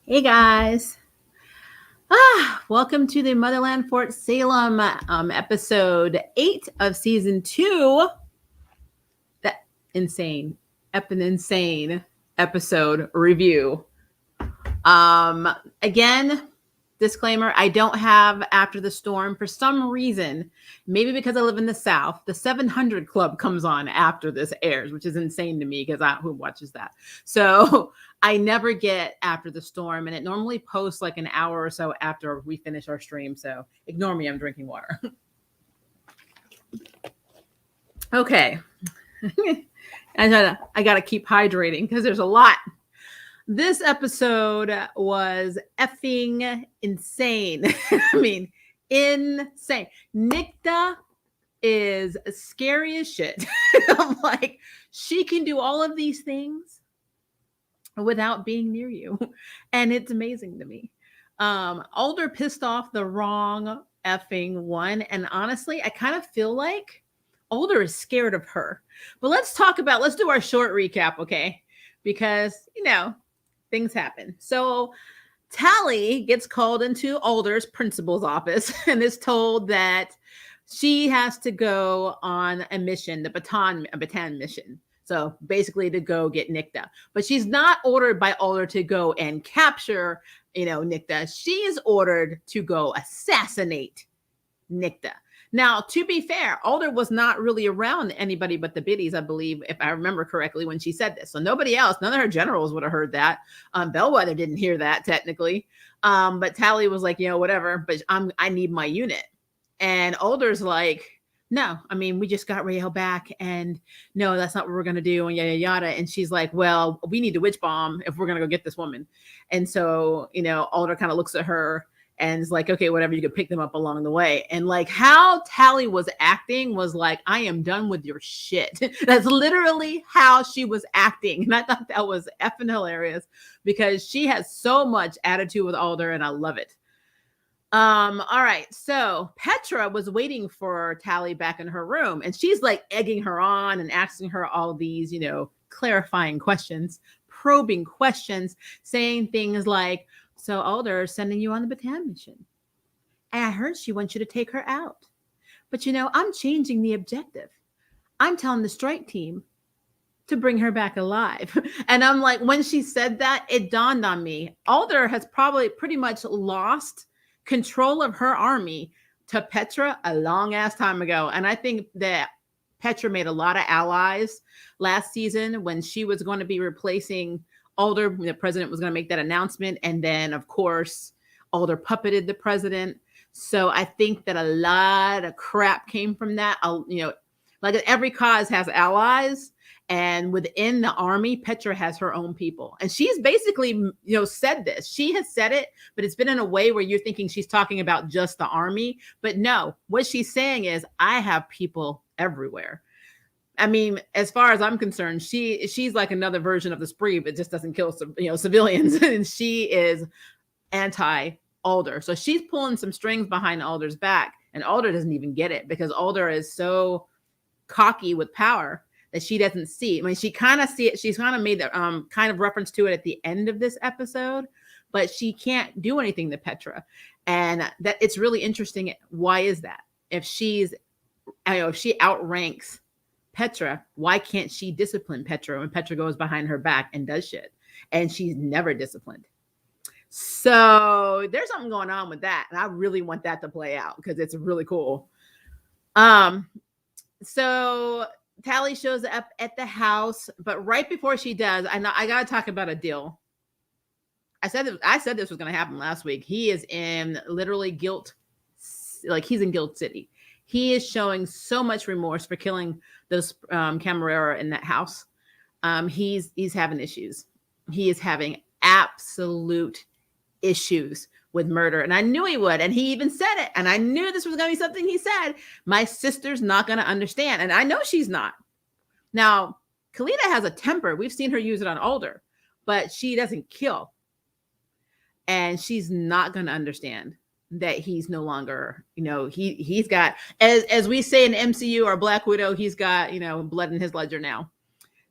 Hey guys. Welcome to the Motherland Fort Salem episode 8 of season 2. That insane episode review. Again, disclaimer, I don't have After the Storm for some reason. Maybe because I live in the South, the 700 Club comes on after this airs, which is insane to me because who watches that? So I never get After the Storm, and it normally posts like an hour or so after we finish our stream. So ignore me, I'm drinking water. Okay. I gotta keep hydrating because there's a lot. This episode was effing insane. I mean, insane. Nicte is scary as shit. I'm like, she can do all of these things without being near you. And it's amazing to me. Alder pissed off the wrong effing one. And honestly, I kind of feel like Alder is scared of her. But let's do our short recap, okay? Because, things happen. So Tally gets called into Alder's principal's office and is told that she has to go on a mission, a baton mission. So basically to go get Nicte. But she's not ordered by Alder to go and capture, Nicte. She is ordered to go assassinate Nicte. Now, to be fair, Alder was not really around anybody but the biddies, I believe, if I remember correctly, when she said this. So nobody else, none of her generals would have heard that. Bellwether didn't hear that technically. But Tally was like, whatever, but I need my unit. And Alder's like, no, I mean, we just got Rael back and no, that's not what we're going to do. And yada, yada. And she's like, well, we need to witch bomb if we're going to go get this woman. And so, Alder kind of looks at her and it's like, okay, whatever, you could pick them up along the way. And like how Tally was acting was like, I am done with your shit. That's literally how she was acting. And I thought that was effing hilarious because she has so much attitude with Alder and I love it. All right. So Petra was waiting for Tally back in her room and she's like egging her on and asking her all these, clarifying questions, probing questions, saying things like, so Alder is sending you on the baton mission. And I heard she wants you to take her out. But I'm changing the objective. I'm telling the strike team to bring her back alive. And I'm like, when she said that, it dawned on me. Alder has probably pretty much lost control of her army to Petra a long ass time ago. And I think that Petra made a lot of allies last season when she was going to be replacing Alder. The president was going to make that announcement. And then, of course, Alder puppeted the president. So I think that a lot of crap came from that. Like every cause has allies. And within the army, Petra has her own people. And she's basically, said this. She has said it, but it's been in a way where you're thinking she's talking about just the army. But no, what she's saying is, I have people everywhere. I mean, as far as I'm concerned, she's like another version of the Spree, but just doesn't kill civilians. And she is anti-Alder. So she's pulling some strings behind Alder's back. And Alder doesn't even get it because Alder is so cocky with power that she doesn't see. I mean, she kind of see it. She's kind of made the kind of reference to it at the end of this episode, but she can't do anything to Petra. And that it's really interesting. Why is that? If she outranks Petra, why can't she discipline Petra when Petra goes behind her back and does shit? And she's never disciplined. So there's something going on with that. And I really want that to play out because it's really cool. So Tally shows up at the house, but right before she does, I got to talk about Adil. I said this was going to happen last week. He is in literally guilt. Like he's in Guilt City. He is showing so much remorse for killing those Camarera in that house. He's having issues. He is having absolute issues with murder. And I knew he would. And he even said it. And I knew this was going to be something he said. My sister's not going to understand. And I know she's not. Now, Kalita has a temper. We've seen her use it on Alder, but she doesn't kill. And she's not going to understand that he's no longer, he's got, as we say in MCU or Black Widow, he's got, blood in his ledger now.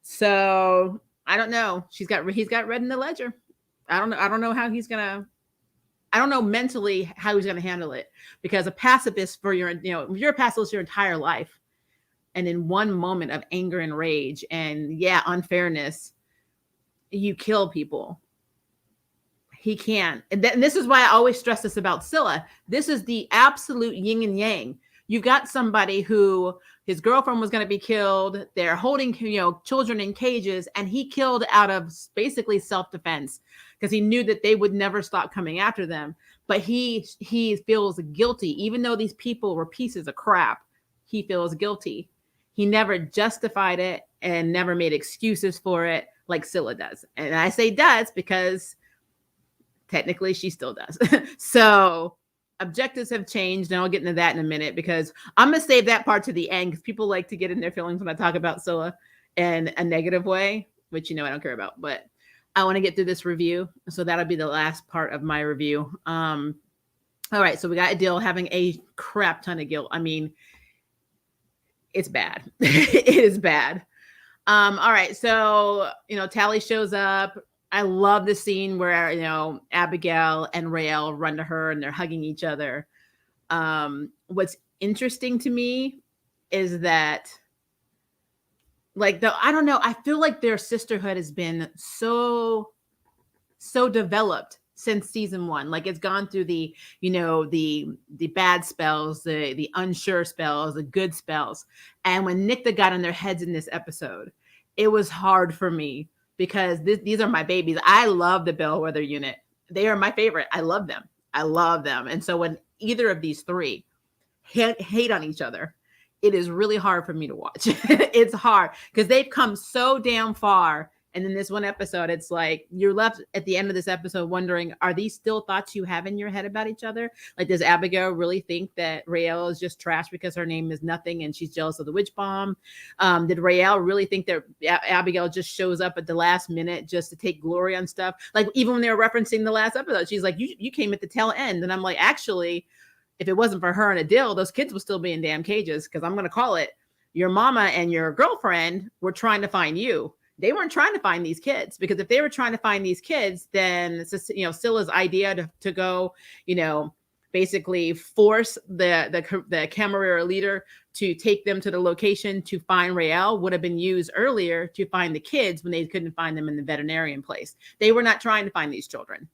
So I don't know. He's got red in the ledger. I don't know how he's gonna. I don't know mentally how he's gonna handle it, because a pacifist for your, if you're a pacifist your entire life, and in one moment of anger and rage and unfairness, you kill people. He can't. And this is why I always stress this about Sylla. This is the absolute yin and yang. You've got somebody who his girlfriend was going to be killed. They're holding, children in cages, and he killed out of basically self-defense because he knew that they would never stop coming after them. But he feels guilty, even though these people were pieces of crap. He feels guilty. He never justified it and never made excuses for it like Sylla does. And I say does because technically she still does. So objectives have changed, and I'll get into that in a minute, because I'm going to save that part to the end, because people like to get in their feelings when I talk about Sylla in a negative way, which I don't care about. But I want to get through this review, so that'll be the last part of my review. All right, so we got Adil having a crap ton of guilt. I mean, it's bad. It is bad. All right, so Tally shows up. I love the scene where Abigail and Rael run to her and they're hugging each other. What's interesting to me is that, I don't know, I feel like their sisterhood has been so developed since season 1. Like, it's gone through the bad spells, the unsure spells, the good spells. And when Nicte got in their heads in this episode, it was hard for me, because these are my babies. I love the Bellwether unit. They are my favorite. I love them. And so when either of these three hate on each other, it is really hard for me to watch. It's hard because they've come so damn far. And in this one episode, it's like you're left at the end of this episode wondering, are these still thoughts you have in your head about each other? Like, does Abigail really think that Rael is just trash because her name is nothing and she's jealous of the witch bomb? Did Rael really think that Abigail just shows up at the last minute just to take glory on stuff? Like, even when they were referencing the last episode, she's like, you came at the tail end. And I'm like, actually, if it wasn't for her and Adil, those kids would still be in damn cages, because I'm going to call it, your mama and your girlfriend were trying to find you. They weren't trying to find these kids, because if they were trying to find these kids, then it's just, Sylla's idea to go, basically force the Camarera leader to take them to the location to find Rael would have been used earlier to find the kids when they couldn't find them in the veterinarian place. They were not trying to find these children.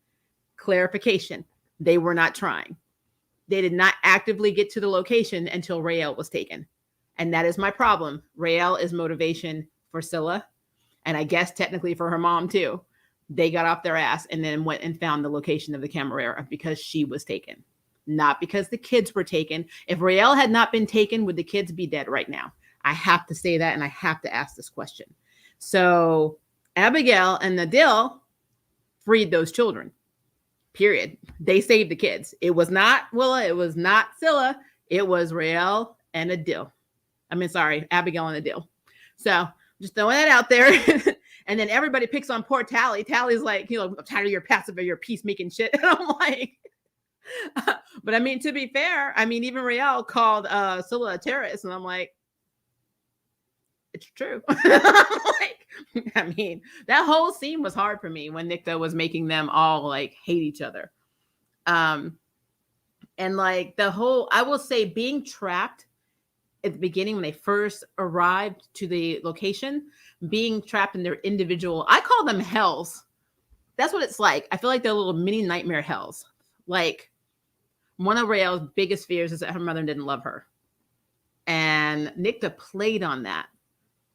Clarification. They were not trying. They did not actively get to the location until Rael was taken. And that is my problem. Rael is motivation for Sylla, and I guess technically for her mom too. They got off their ass and then went and found the location of the Camarera because she was taken, not because the kids were taken. If Rael had not been taken, would the kids be dead right now? I have to say that, and I have to ask this question. So Abigail and Adil freed those children. Period. They saved the kids. It was not Willa. It was not Sylla. It was Rael and Adil. Abigail and Adil. So just throwing that out there. And then everybody picks on poor Tally. Tally's like, I'm tired of your passive or your peacemaking shit. And I'm like, but I mean, to be fair, even Rael called Sylla a terrorist. And I'm like, it's true. That whole scene was hard for me when Nicte was making them all hate each other. And I will say, being trapped at the beginning when they first arrived to the location, being trapped in their individual, I call them hells. That's what it's like. I feel like they're little mini nightmare hells. Like, one of Rael's biggest fears is that her mother didn't love her. And Nicte played on that.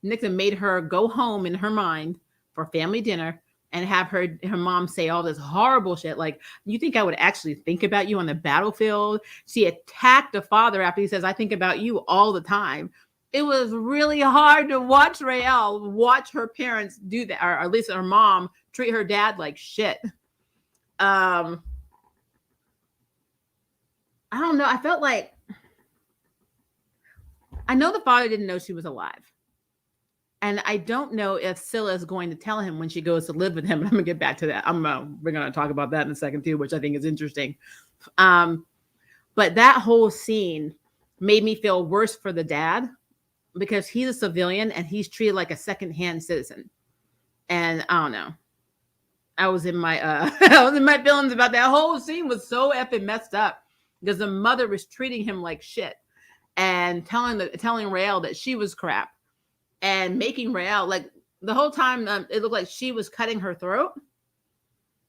Nicte made her go home in her mind for family dinner and have her mom say all this horrible shit. Like, you think I would actually think about you on the battlefield? She attacked the father after he says, I think about you all the time. It was really hard to watch Rael watch her parents do that, or at least her mom treat her dad like shit. I don't know. I felt like, I know the father didn't know she was alive. And I don't know if Sylla is going to tell him when she goes to live with him. And I'm going to get back to that. We're going to talk about that in a second too, which I think is interesting. But that whole scene made me feel worse for the dad, because he's a civilian and he's treated like a secondhand citizen. And I don't know. I was in my I was in my feelings about that whole scene. Was so effing messed up because the mother was treating him like shit and telling Rael that she was crap and making Rael like the whole time it looked like she was cutting her throat.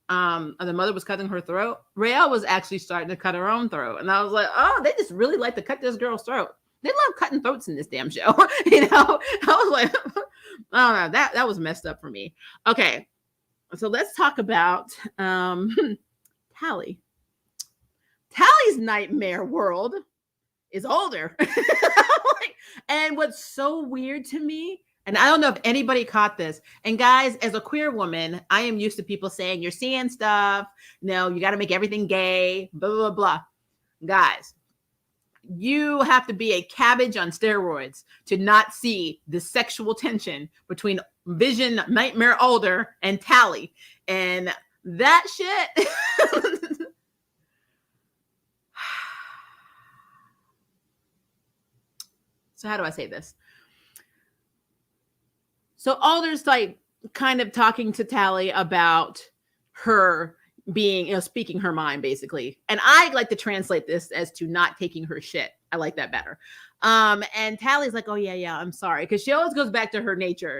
And the mother was cutting her throat. Rael was actually starting to cut her own throat, and I was like, oh, they just really like to cut this girl's throat. They love cutting throats in this damn show. You know, I was like, I don't know, that was messed up for me. Okay, so let's talk about Tally. Tally's nightmare world is Alder. Like, and what's so weird to me, and I don't know if anybody caught this, and guys, as a queer woman, I am used to people saying, you're seeing stuff, no, you got to make everything gay, blah, blah, blah. Guys, you have to be a cabbage on steroids to not see the sexual tension between Vision Nightmare Alder and Tally. And that shit. So how do I say this? So Alder's like kind of talking to Tally about her being, speaking her mind basically. And I like to translate this as to not taking her shit. I like that better. And Tally's like, oh yeah, I'm sorry. Cause she always goes back to her nature,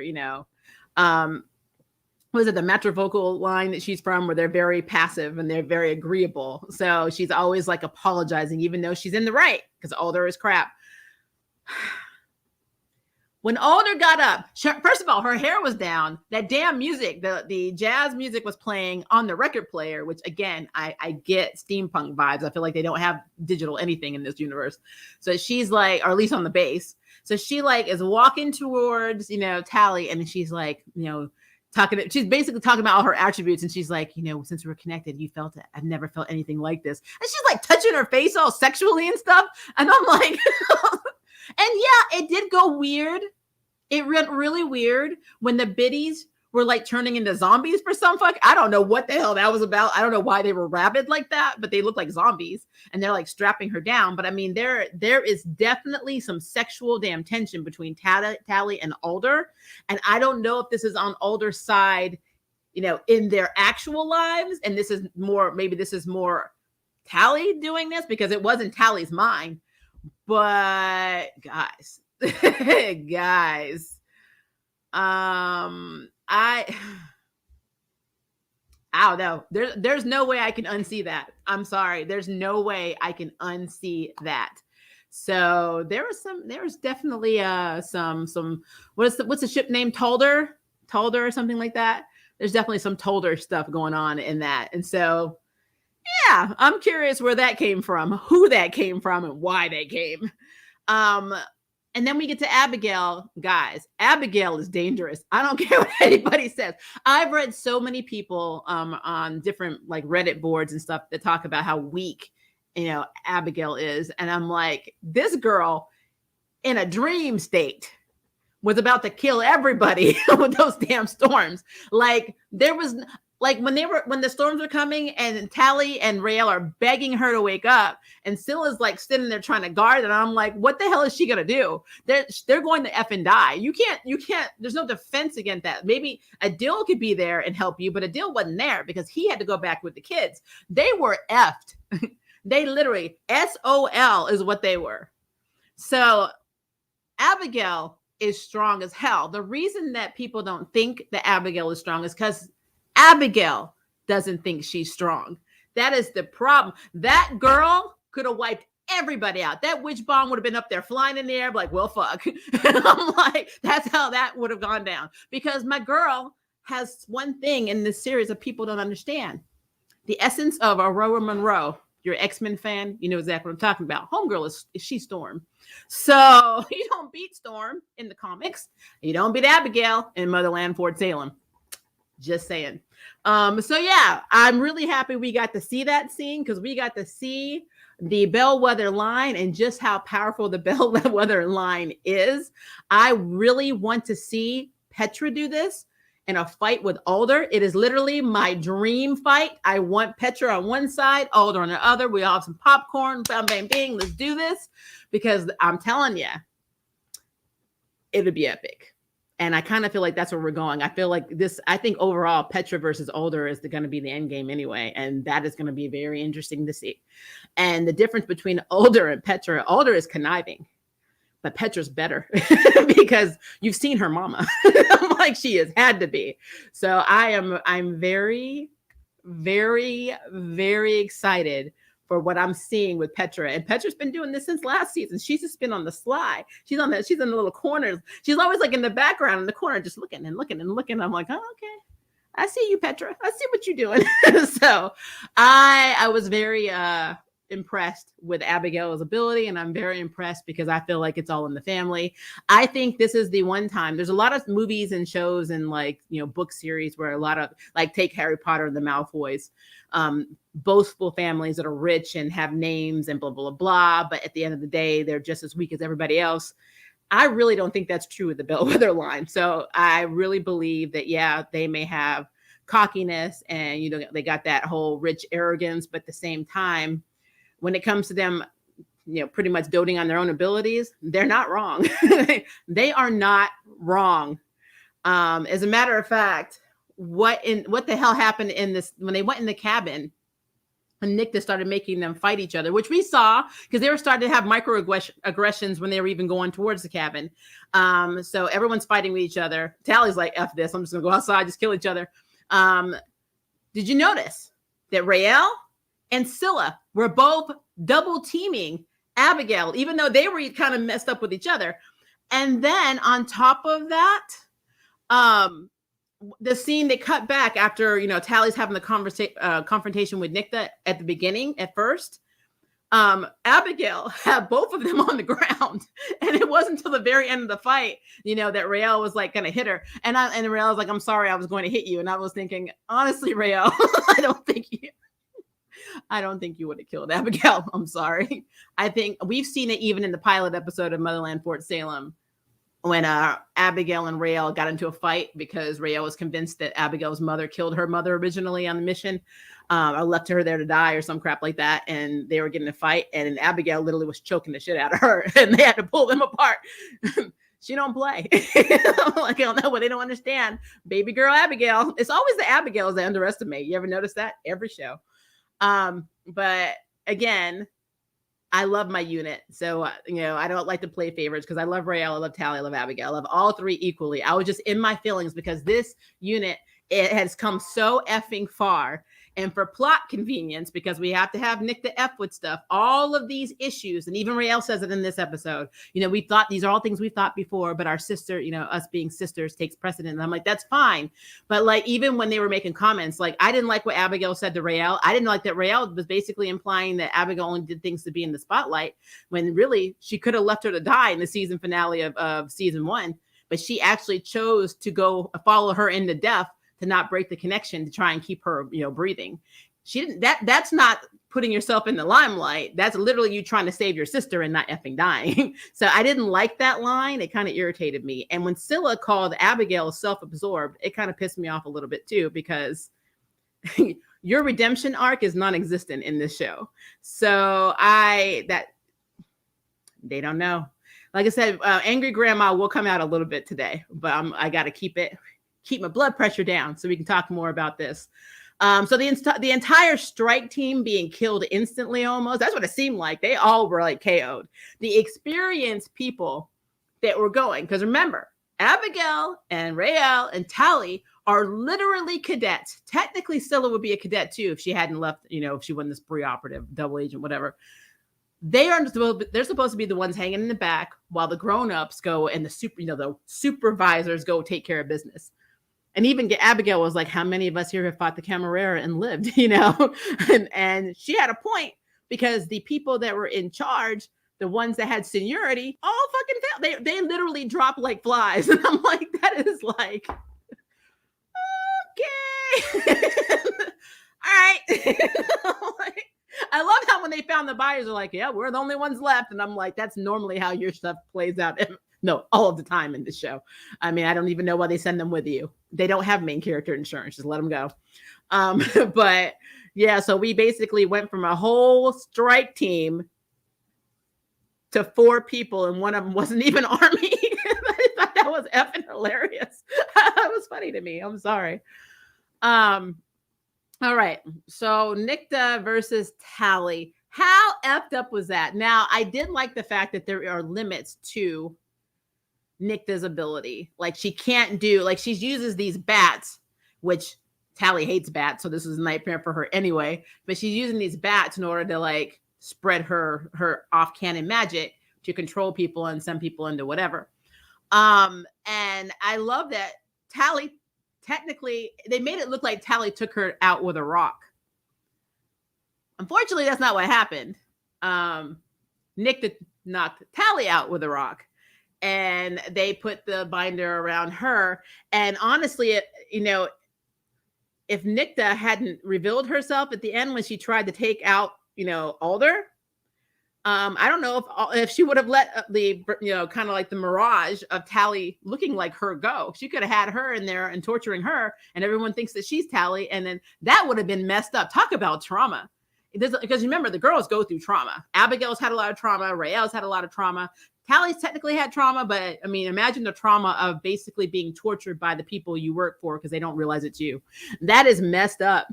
was it the matrivocal line that she's from where they're very passive and they're very agreeable. So she's always like apologizing, even though she's in the right because Alder is crap. When Alder got up, first of all, her hair was down. That damn music, the jazz music was playing on the record player, which again, I get steampunk vibes. I feel like they don't have digital anything in this universe. So she's like, or at least on the bass. So she like is walking towards, Tally, and she's like, she's basically talking about all her attributes. And she's like, since we're connected, you felt it. I've never felt anything like this. And she's like touching her face all sexually and stuff. And I'm like, and yeah, it did go weird. It went really weird when the biddies were like turning into zombies for some fuck. I don't know what the hell that was about. I don't know why they were rabid like that, but they look like zombies and they're like strapping her down. But I mean, there is definitely some sexual damn tension between Tally and Alder. And I don't know if this is on Alder's side, in their actual lives. And this is more Tally doing this because it wasn't Tally's mind. But guys, I don't know. There's no way I can unsee that. I'm sorry. There's no way I can unsee that. So there was definitely some what's the ship name? Talder or something like that. There's definitely some Talder stuff going on in that. And so yeah, I'm curious where that came from, who that came from, and why they came. And then we get to Abigail. Guys, Abigail is dangerous. I don't care what anybody says. I've read so many people on different like Reddit boards and stuff that talk about how weak, Abigail is. And I'm like, this girl in a dream state was about to kill everybody with those damn storms. Like there was like when the storms were coming and Tally and Rael are begging her to wake up and Sylla's like sitting there trying to guard. And I'm like, what the hell is she going to do? They're going to F and die. You can't, there's no defense against that. Maybe Adil could be there and help you, but Adil wasn't there because he had to go back with the kids. They were effed. They literally SOL is what they were. So Abigail is strong as hell. The reason that people don't think that Abigail is strong is because Abigail doesn't think she's strong. That is the problem. That girl could have wiped everybody out. That witch bomb would have been up there flying in the air like, well, fuck. I'm like, that's how that would have gone down. Because my girl has one thing in this series that people don't understand. The essence of Aurora Monroe. You're an X-Men fan, you know exactly what I'm talking about. Homegirl she's Storm. So you don't beat Storm in the comics. You don't beat Abigail in Motherland, Fort Salem. Just saying. So yeah, I'm really happy we got to see that scene because we got to see the bellwether line and just how powerful the bellwether line is. I really want to see Petra do this in a fight with Alder. It is literally my dream fight. I want Petra on one side, Alder on the other. We all have some popcorn, bam, bam, bing. Let's do this because I'm telling you, it would be epic. And I kind of feel like that's where we're going. I think overall Petra versus Alder is going to be the end game anyway. And that is going to be very interesting to see. And the difference between Alder and Petra, Alder is conniving, but Petra's better because you've seen her mama. Like she has had to be. So I'm very, very, very excited for what I'm seeing with Petra. And Petra's been doing this since last season. She's just been on the sly. She's in the little corners. She's always like in the background in the corner, just looking and looking and looking. I'm like, oh, okay. I see you, Petra. I see what you're doing. So I was very impressed with Abigail's ability, and I'm very impressed because I feel like it's all in the family. I think this is the one time. There's a lot of movies and shows and book series where a lot of take Harry Potter and the Malfoys, boastful families that are rich and have names and blah blah blah, but at the end of the day they're just as weak as everybody else. I really don't think that's true with the Bellwether line. So I really believe that they may have cockiness and they got that whole rich arrogance, but at the same time, when it comes to them, pretty much doting on their own abilities, they're not wrong. They are not wrong. As a matter of fact, what the hell happened in this when they went in the cabin and Nicte started making them fight each other, which we saw because they were starting to have microaggressions when they were even going towards the cabin. So everyone's fighting with each other. Tally's like, F this, I'm just gonna go outside, just kill each other. Did you notice that Raelle and Sylla were both double teaming Abigail, even though they were kind of messed up with each other? And then on top of that, the scene they cut back after, Tally's having the confrontation with Nicte at the beginning, at first, Abigail had both of them on the ground. And it wasn't until the very end of the fight, that Raelle was like going to hit her. And Raelle was like, I'm sorry, I was going to hit you. And I was thinking, honestly, Raelle, I don't think you would have killed Abigail. I'm sorry. I think we've seen it even in the pilot episode of Motherland, Fort Salem, when Abigail and Raelle got into a fight because Raelle was convinced that Abigail's mother killed her mother originally on the mission, or left her there to die or some crap like that. And they were getting a fight, and Abigail literally was choking the shit out of her, and they had to pull them apart. She don't play. I don't know what they don't understand. Baby girl Abigail. It's always the Abigails they underestimate. You ever notice that? Every show. But again, I love my unit. So, I don't like to play favorites because I love Raelle, I love Tally, I love Abigail. I love all three equally. I was just in my feelings because this unit, it has come so effing far. And for plot convenience, because we have to have Nicte F with stuff, all of these issues, and even Raelle says it in this episode, we thought these are all things we thought before, but our sister, us being sisters takes precedent. And I'm like, that's fine. But even when they were making comments, I didn't like what Abigail said to Raelle. I didn't like that Raelle was basically implying that Abigail only did things to be in the spotlight, when really she could have left her to die in the season finale of season 1. But she actually chose to go follow her into death, to not break the connection, to try and keep her, breathing. She didn't, that's not putting yourself in the limelight. That's literally you trying to save your sister and not effing dying. So I didn't like that line. It kind of irritated me. And when Sylla called Abigail self-absorbed, it kind of pissed me off a little bit too, because your redemption arc is non-existent in this show. So they don't know. Like I said, Angry Grandma will come out a little bit today, but I got to keep my blood pressure down so we can talk more about this. So the entire strike team being killed instantly, almost, that's what it seemed like. They all were KO'd. The experienced people that were going, because remember, Abigail and Raelle and Tally are literally cadets. Technically, Sylla would be a cadet too if she hadn't left, if she wasn't this pre-operative, double agent, whatever. They're supposed to be the ones hanging in the back while the grown-ups go and the supervisors go take care of business. And even Abigail was like, how many of us here have fought the Camarera and lived, and she had a point, because the people that were in charge, the ones that had seniority, all fucking failed. They literally dropped like flies. And I'm like, that is like, okay. All right. I love how when they found the buyers, are like, yeah, we're the only ones left. And I'm like, that's normally how your stuff plays out. No, all of the time in this show. I mean, I don't even know why they send them with you. They don't have main character insurance. Just let them go. But yeah, so we basically went from a whole strike team to 4 people, and one of them wasn't even Army. I thought that was effing hilarious. That was funny to me. I'm sorry. All right. So Nicte versus Tally. How effed up was that? Now, I did like the fact that there are limits to Nicte's ability. Like she can't do, like she uses these bats, which Tally hates bats, so this is a nightmare for her anyway. But she's using these bats in order to like spread her off-canon magic to control people and send people into whatever. And I love that Tally, technically, they made it look like Tally took her out with a rock. Unfortunately, that's not what happened. Nicte knocked Tally out with a rock, and they put the binder around her. And honestly, if Nicte hadn't revealed herself at the end when she tried to take out, Alder, I don't know if she would have let the, kind of like the mirage of Tally looking like her go. She could have had her in there and torturing her, and everyone thinks that she's Tally, and then that would have been messed up. Talk about trauma. Because remember, the girls go through trauma. Abigail's had a lot of trauma. Rael's had a lot of trauma. Tally's technically had trauma, but I mean, imagine the trauma of basically being tortured by the people you work for because they don't realize it's you. That is messed up.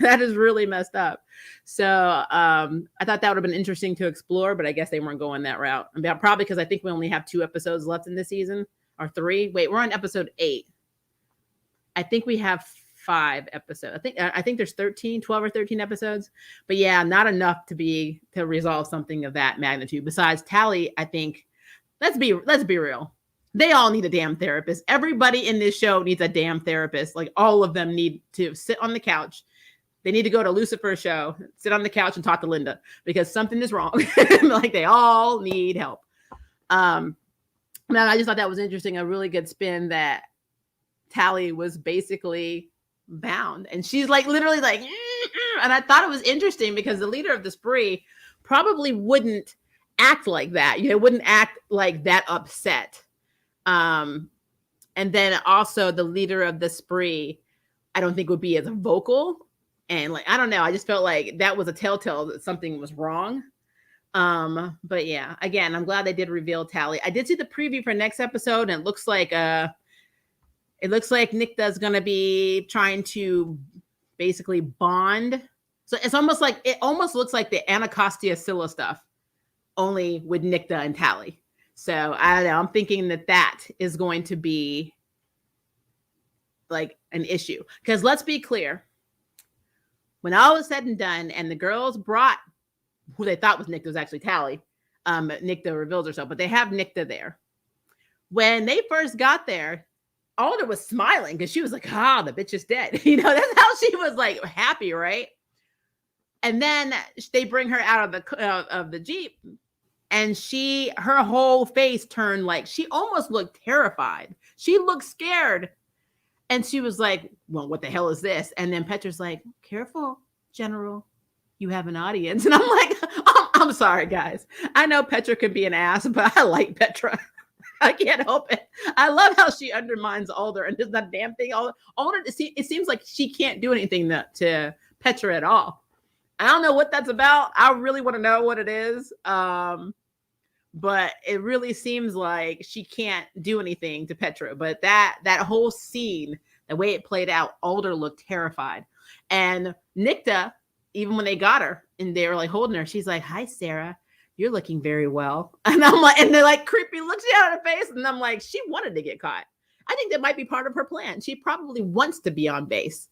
That is really messed up. So I thought that would have been interesting to explore, but I guess they weren't going that route. I mean, probably because I think we only have 2 episodes left in this season, or 3. Wait, we're on episode 8. I think we have 5 episodes. I think there's 12 or 13 episodes, but yeah, not enough to resolve something of that magnitude. Besides Tally, I think let's be real. They all need a damn therapist. Everybody in this show needs a damn therapist. Like all of them need to sit on the couch. They need to go to Lucifer's show, sit on the couch and talk to Linda because something is wrong. Like they all need help. Now I just thought that was interesting. A really good spin that Tally was basically bound, and she's like literally like, and I thought it was interesting because the leader of the spree probably wouldn't act like that. Wouldn't act like that upset. And then also the leader of the spree, I don't think would be as vocal. And like, I don't know. I just felt like that was a telltale that something was wrong. But yeah, again, I'm glad they did reveal Tally. I did see the preview for next episode, and it looks like Nicte is going to be trying to basically bond. So it almost looks like the Anacostia Sylla stuff, only with Nicte and Tally. So I don't know. I'm thinking that is going to be like an issue. Because let's be clear, when all was said and done, and the girls brought who they thought was Nicte, was actually Tally. Nicte reveals herself, but they have Nicte there. When they first got there, Alder was smiling because she was like, the bitch is dead. That's how she was like happy, right? And then they bring her out of the Jeep, and her whole face turned like, she almost looked terrified. She looked scared. And she was like, well, what the hell is this? And then Petra's like, careful, General, you have an audience. And I'm like, I'm sorry, guys. I know Petra could be an ass, but I like Petra. I can't help it. I love how she undermines Alder and does that damn thing. Alder, it seems like she can't do anything to Petra at all. I don't know what that's about. I really want to know what it is. But it really seems like she can't do anything to Petra. But that whole scene, the way it played out, Alder looked terrified. And Nicte, even when they got her and they were like holding her, she's like, hi, Sarah. You're looking very well. And I'm like, and they're like creepy looks down at her face. And I'm like, she wanted to get caught. I think that might be part of her plan. She probably wants to be on base.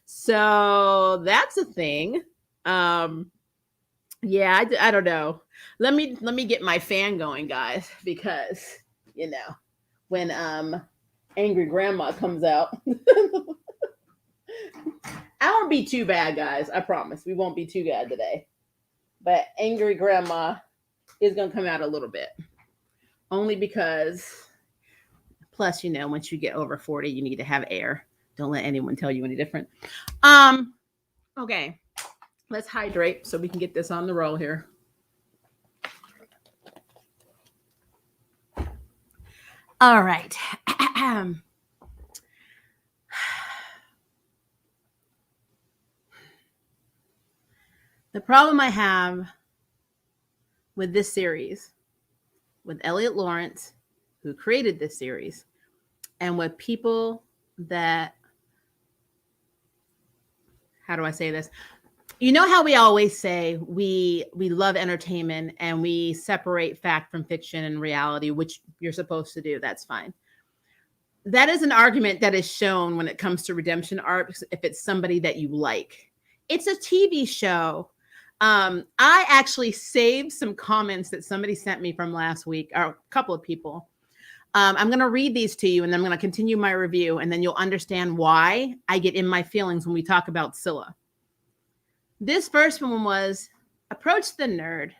So that's a thing. Yeah, I don't know. Let me get my fan going, guys, because when Angry Grandma comes out, I won't be too bad, guys. I promise we won't be too bad today. But Angry Grandma is gonna come out a little bit, only because. Plus, once you get over 40, you need to have air. Don't let anyone tell you any different. Okay. Let's hydrate so we can get this on the roll here. All right. The problem I have with this series, with Elliot Lawrence who created this series and with people that, how do I say this? You know how we always say we love entertainment and we separate fact from fiction and reality, which you're supposed to do. That's fine. That is an argument that is shown when it comes to redemption arcs if it's somebody that you like. It's a TV show. I actually saved some comments that somebody sent me from last week, or a couple of people. I'm going to read these to you, and then I'm going to continue my review, and then you'll understand why I get in my feelings when we talk about Sylla. This first one was, approach the nerd.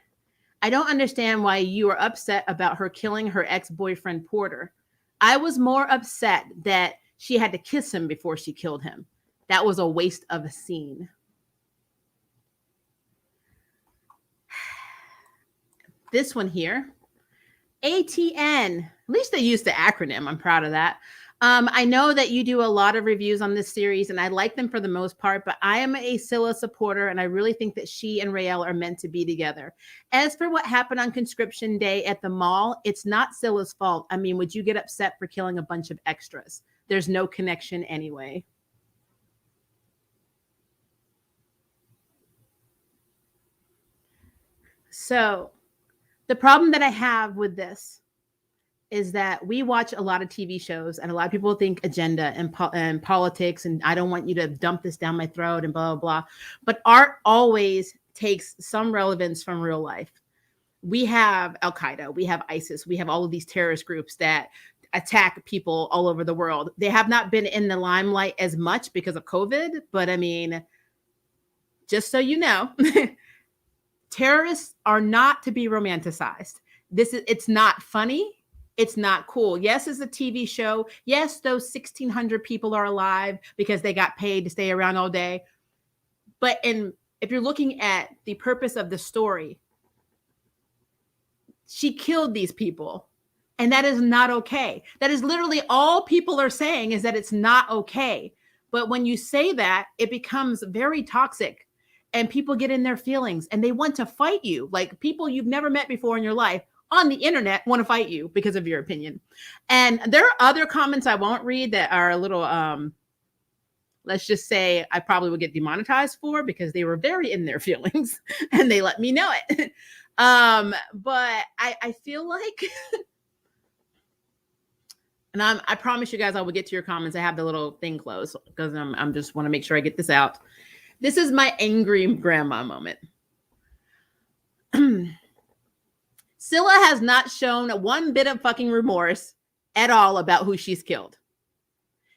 I don't understand why you are upset about her killing her ex-boyfriend Porter. I was more upset that she had to kiss him before she killed him. That was a waste of a scene. This one here, ATN. At least they used the acronym. I'm proud of that. I know that you do a lot of reviews on this series, and I like them for the most part, but I am a Sylla supporter, and I really think that she and Raelle are meant to be together. As for what happened on Conscription Day at the mall, it's not Sylla's fault. I mean, would you get upset for killing a bunch of extras? There's no connection anyway. So the problem that I have with this is that we watch a lot of TV shows and a lot of people think agenda and politics, and I don't want you to dump this down my throat and blah, blah, blah. But art always takes some relevance from real life. We have Al-Qaeda, we have ISIS, we have all of these terrorist groups that attack people all over the world. They have not been in the limelight as much because of COVID, but I mean, just so you know, terrorists are not to be romanticized. It's not funny. It's not cool. Yes, it's a TV show. Yes, those 1,600 people are alive because they got paid to stay around all day. But if you're looking at the purpose of the story, she killed these people. And that is not okay. That is literally all people are saying, is that it's not okay. But when you say that, it becomes very toxic and people get in their feelings and they want to fight you. Like people you've never met before in your life on the internet want to fight you because of your opinion. And there are other comments I won't read that are a little, let's just say I probably would get demonetized for because they were very in their feelings and they let me know it. But I feel like, and I promise you guys I will get to your comments. I have the little thing closed because I'm just want to make sure I get this out. This is my angry grandma moment. Sylla has not shown one bit of fucking remorse at all about who she's killed.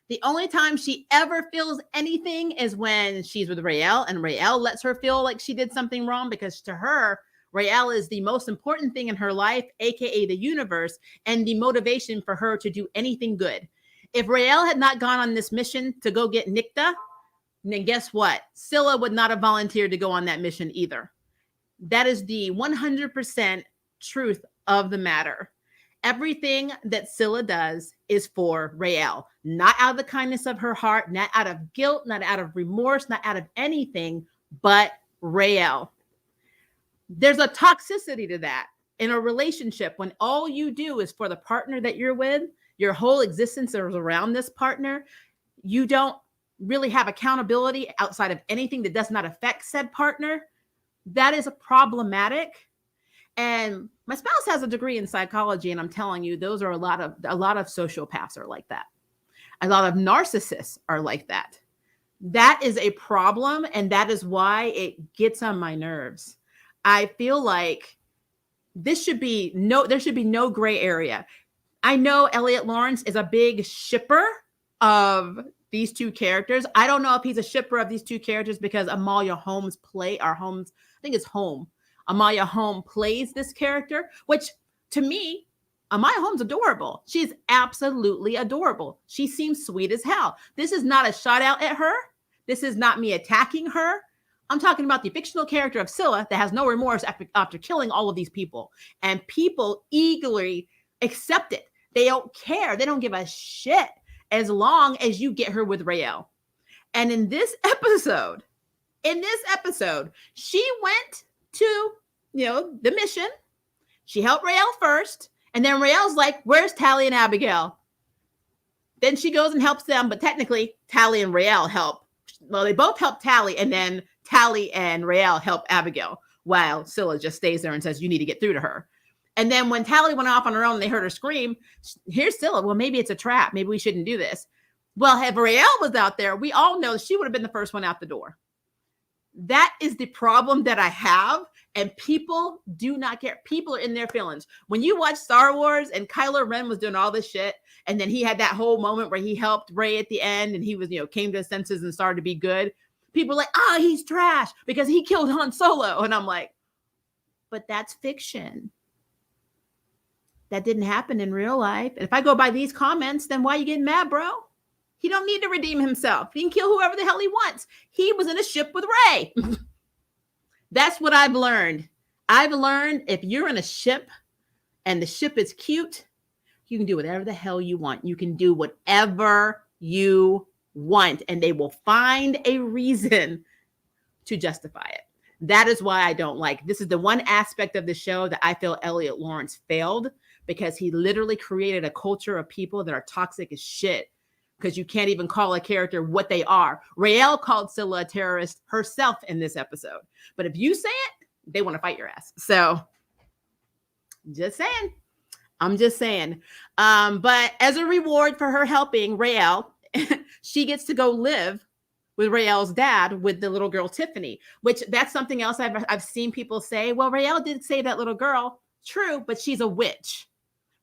The only time she ever feels anything is when she's with Raelle, and Raelle lets her feel like she did something wrong because to her, Raelle is the most important thing in her life, aka the universe, and the motivation for her to do anything good. If Raelle had not gone on this mission to go get Nicte, then guess what? Sylla would not have volunteered to go on that mission either. That is the 100% truth of the matter. Everything that Sylla does is for Raelle, not out of the kindness of her heart, not out of guilt, not out of remorse, not out of anything, but Raelle. There's a toxicity to that in a relationship when all you do is for the partner that you're with, your whole existence is around this partner. You don't really have accountability outside of anything that does not affect said partner. That is problematic. And my spouse has a degree in psychology, and I'm telling you, those are a lot of sociopaths are like that. A lot of narcissists are like that. That is a problem, and that is why it gets on my nerves. I feel like there should be no gray area. I know Elliot Lawrence is a big shipper of these two characters. I don't know if he's a shipper of these two characters because Amalia Holmes Amalia Holmes plays this character, which to me, Amalia Holmes adorable. She's absolutely adorable. She seems sweet as hell. This is not a shout out at her. This is not me attacking her. I'm talking about the fictional character of Sylla that has no remorse after killing all of these people. And people eagerly accept it. They don't care. They don't give a shit as long as you get her with Raelle. And in this episode, she went to, the mission. She helped Raelle first. And then Rael's like, where's Tally and Abigail? Then she goes and helps them, but technically Tally and Rael help. Well, they both help Tally, and then Tally and Rael help Abigail, while Sylla just stays there and says, you need to get through to her. And then when Tally went off on her own and they heard her scream, here's Sylla. Well, maybe it's a trap. Maybe we shouldn't do this. Well, if Rael was out there, we all know she would have been the first one out the door. That is the problem that I have. And people do not care. People are in their feelings. When you watch Star Wars and Kylo Ren was doing all this shit, and then he had that whole moment where he helped Rey at the end and he was, came to his senses and started to be good. People are like, he's trash because he killed Han Solo. And I'm like, but that's fiction. That didn't happen in real life. And if I go by these comments, then why are you getting mad, bro? He don't need to redeem himself. He can kill whoever the hell he wants. He was in a ship with Rey. That's what I've learned. I've learned if you're in a ship and the ship is cute, you can do whatever the hell you want. You can do whatever you want, and they will find a reason to justify it. That is why I don't like. This is the one aspect of the show that I feel Elliot Lawrence failed, because he literally created a culture of people that are toxic as shit. Because you can't even call a character what they are. Rael called Sylla a terrorist herself in this episode. But if you say it, they want to fight your ass. So, just saying. I'm just saying. But as a reward for her helping Rael, she gets to go live with Rael's dad with the little girl Tiffany. Which that's something else I've seen people say. Well, Rael did save that little girl. True, but she's a witch.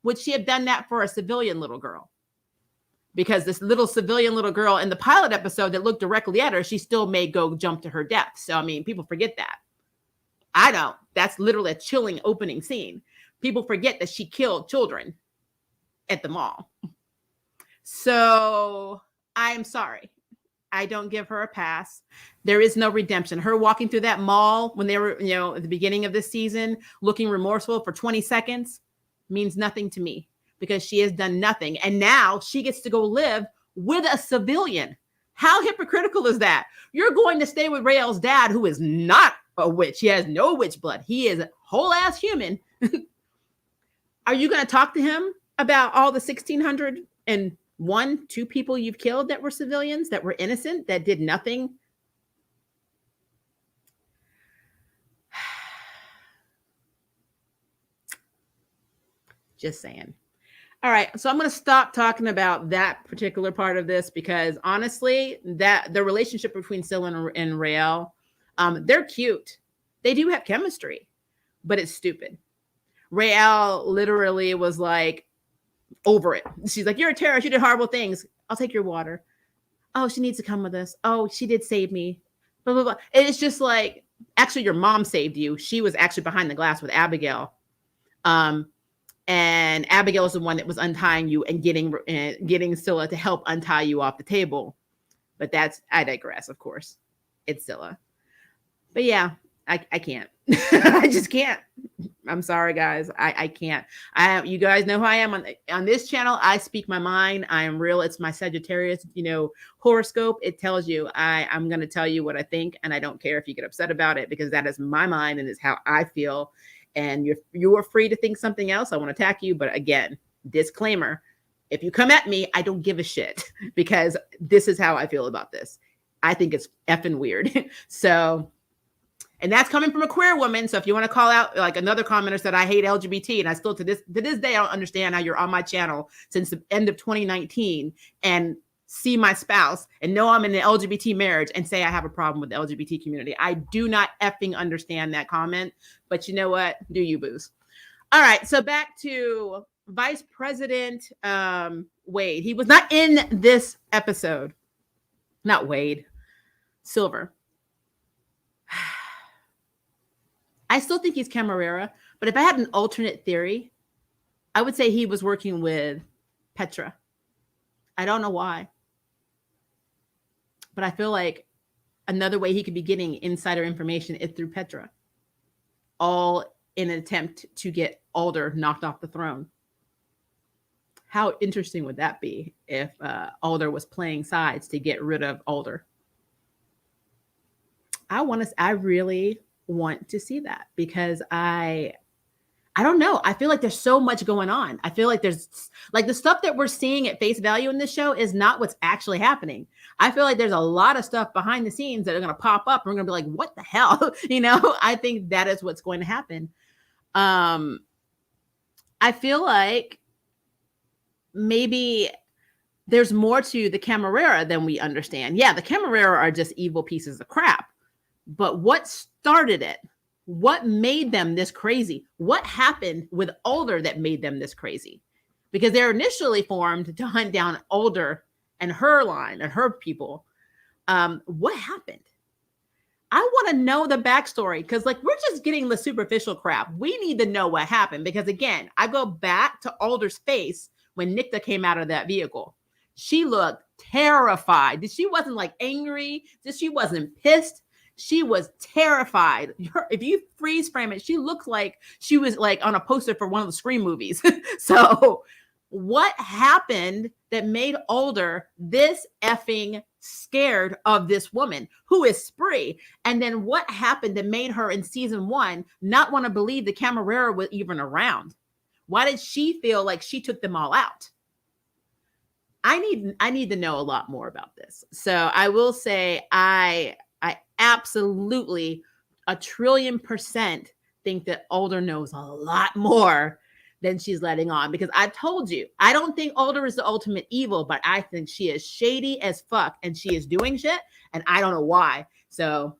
Would she have done that for a civilian little girl? Because this little civilian little girl in the pilot episode that looked directly at her, she still may go jump to her death. So, I mean, people forget that. I don't. That's literally a chilling opening scene. People forget that she killed children at the mall. So, I'm sorry. I don't give her a pass. There is no redemption. Her walking through that mall when they were, at the beginning of this season, looking remorseful for 20 seconds means nothing to me. Because she has done nothing. And now she gets to go live with a civilian. How hypocritical is that? You're going to stay with Rael's dad, who is not a witch. He has no witch blood. He is a whole ass human. Are you going to talk to him about all the 1,601, 2 people you've killed that were civilians, that were innocent, that did nothing? Just saying. All right, so I'm going to stop talking about that particular part of this, because honestly, that the relationship between Sylla and Rael, they're cute. They do have chemistry, but it's stupid. Rael literally was like over it. She's like, you're a terrorist. You did horrible things. I'll take your water. Oh, she needs to come with us. Oh, she did save me. Blah, blah, blah. And it's just like, actually, your mom saved you. She was actually behind the glass with Abigail. And Abigail is the one that was untying you and getting Sylla to help untie you off the table. But I digress, of course. It's Sylla. But yeah, I can't. I just can't. I'm sorry, guys. I can't. You guys know who I am on this channel. I speak my mind. I am real. It's my Sagittarius, horoscope. It tells you I'm going to tell you what I think, and I don't care if you get upset about it, because that is my mind and is how I feel. And you are free to think something else. I want to attack you. But again, disclaimer, if you come at me, I don't give a shit, because this is how I feel about this. I think it's effing weird. So, and that's coming from a queer woman. So if you want to call out, like another commenter said, I hate LGBT. And I still, to this day, I don't understand how you're on my channel since the end of 2019 and see my spouse and know I'm in an LGBT marriage and say I have a problem with the LGBT community. I do not effing understand that comment, but you know what? Do you, booze? All right. So back to Vice President Wade. He was not in this episode. Not Wade. Silver. I still think he's Camarera, but if I had an alternate theory, I would say he was working with Petra. I don't know why. But I feel like another way he could be getting insider information is through Petra. All in an attempt to get Alder knocked off the throne. How interesting would that be if Alder was playing sides to get rid of Alder? I really want to see that, because I I don't know. I feel like there's so much going on. I feel like there's like the stuff that we're seeing at face value in this show is not what's actually happening. I feel like there's a lot of stuff behind the scenes that are going to pop up. And we're going to be like, what the hell? I think that is what's going to happen. I feel like maybe there's more to the Camarera than we understand. Yeah, the Camarera are just evil pieces of crap. But what started it? What made them this crazy? What happened with Alder that made them this crazy? Because they're initially formed to hunt down Alder and her line and her people. What happened? I want to know the backstory because like we're just getting the superficial crap. We need to know what happened because again, I go back to Alder's face when Nicte came out of that vehicle. She looked terrified. She wasn't like angry. She wasn't pissed. She was terrified. If you freeze frame it, she looked like she was like on a poster for one of the Scream movies. So what happened that made Alder this effing scared of this woman who is Spree? And then what happened that made her in season 1 not want to believe the Camarera was even around? Why did she feel like she took them all out? I need to know a lot more about this. So I will say I absolutely 1,000,000,000% think that Alder knows a lot more than she's letting on because I told you, I don't think Alder is the ultimate evil, but I think she is shady as fuck and she is doing shit and I don't know why. So,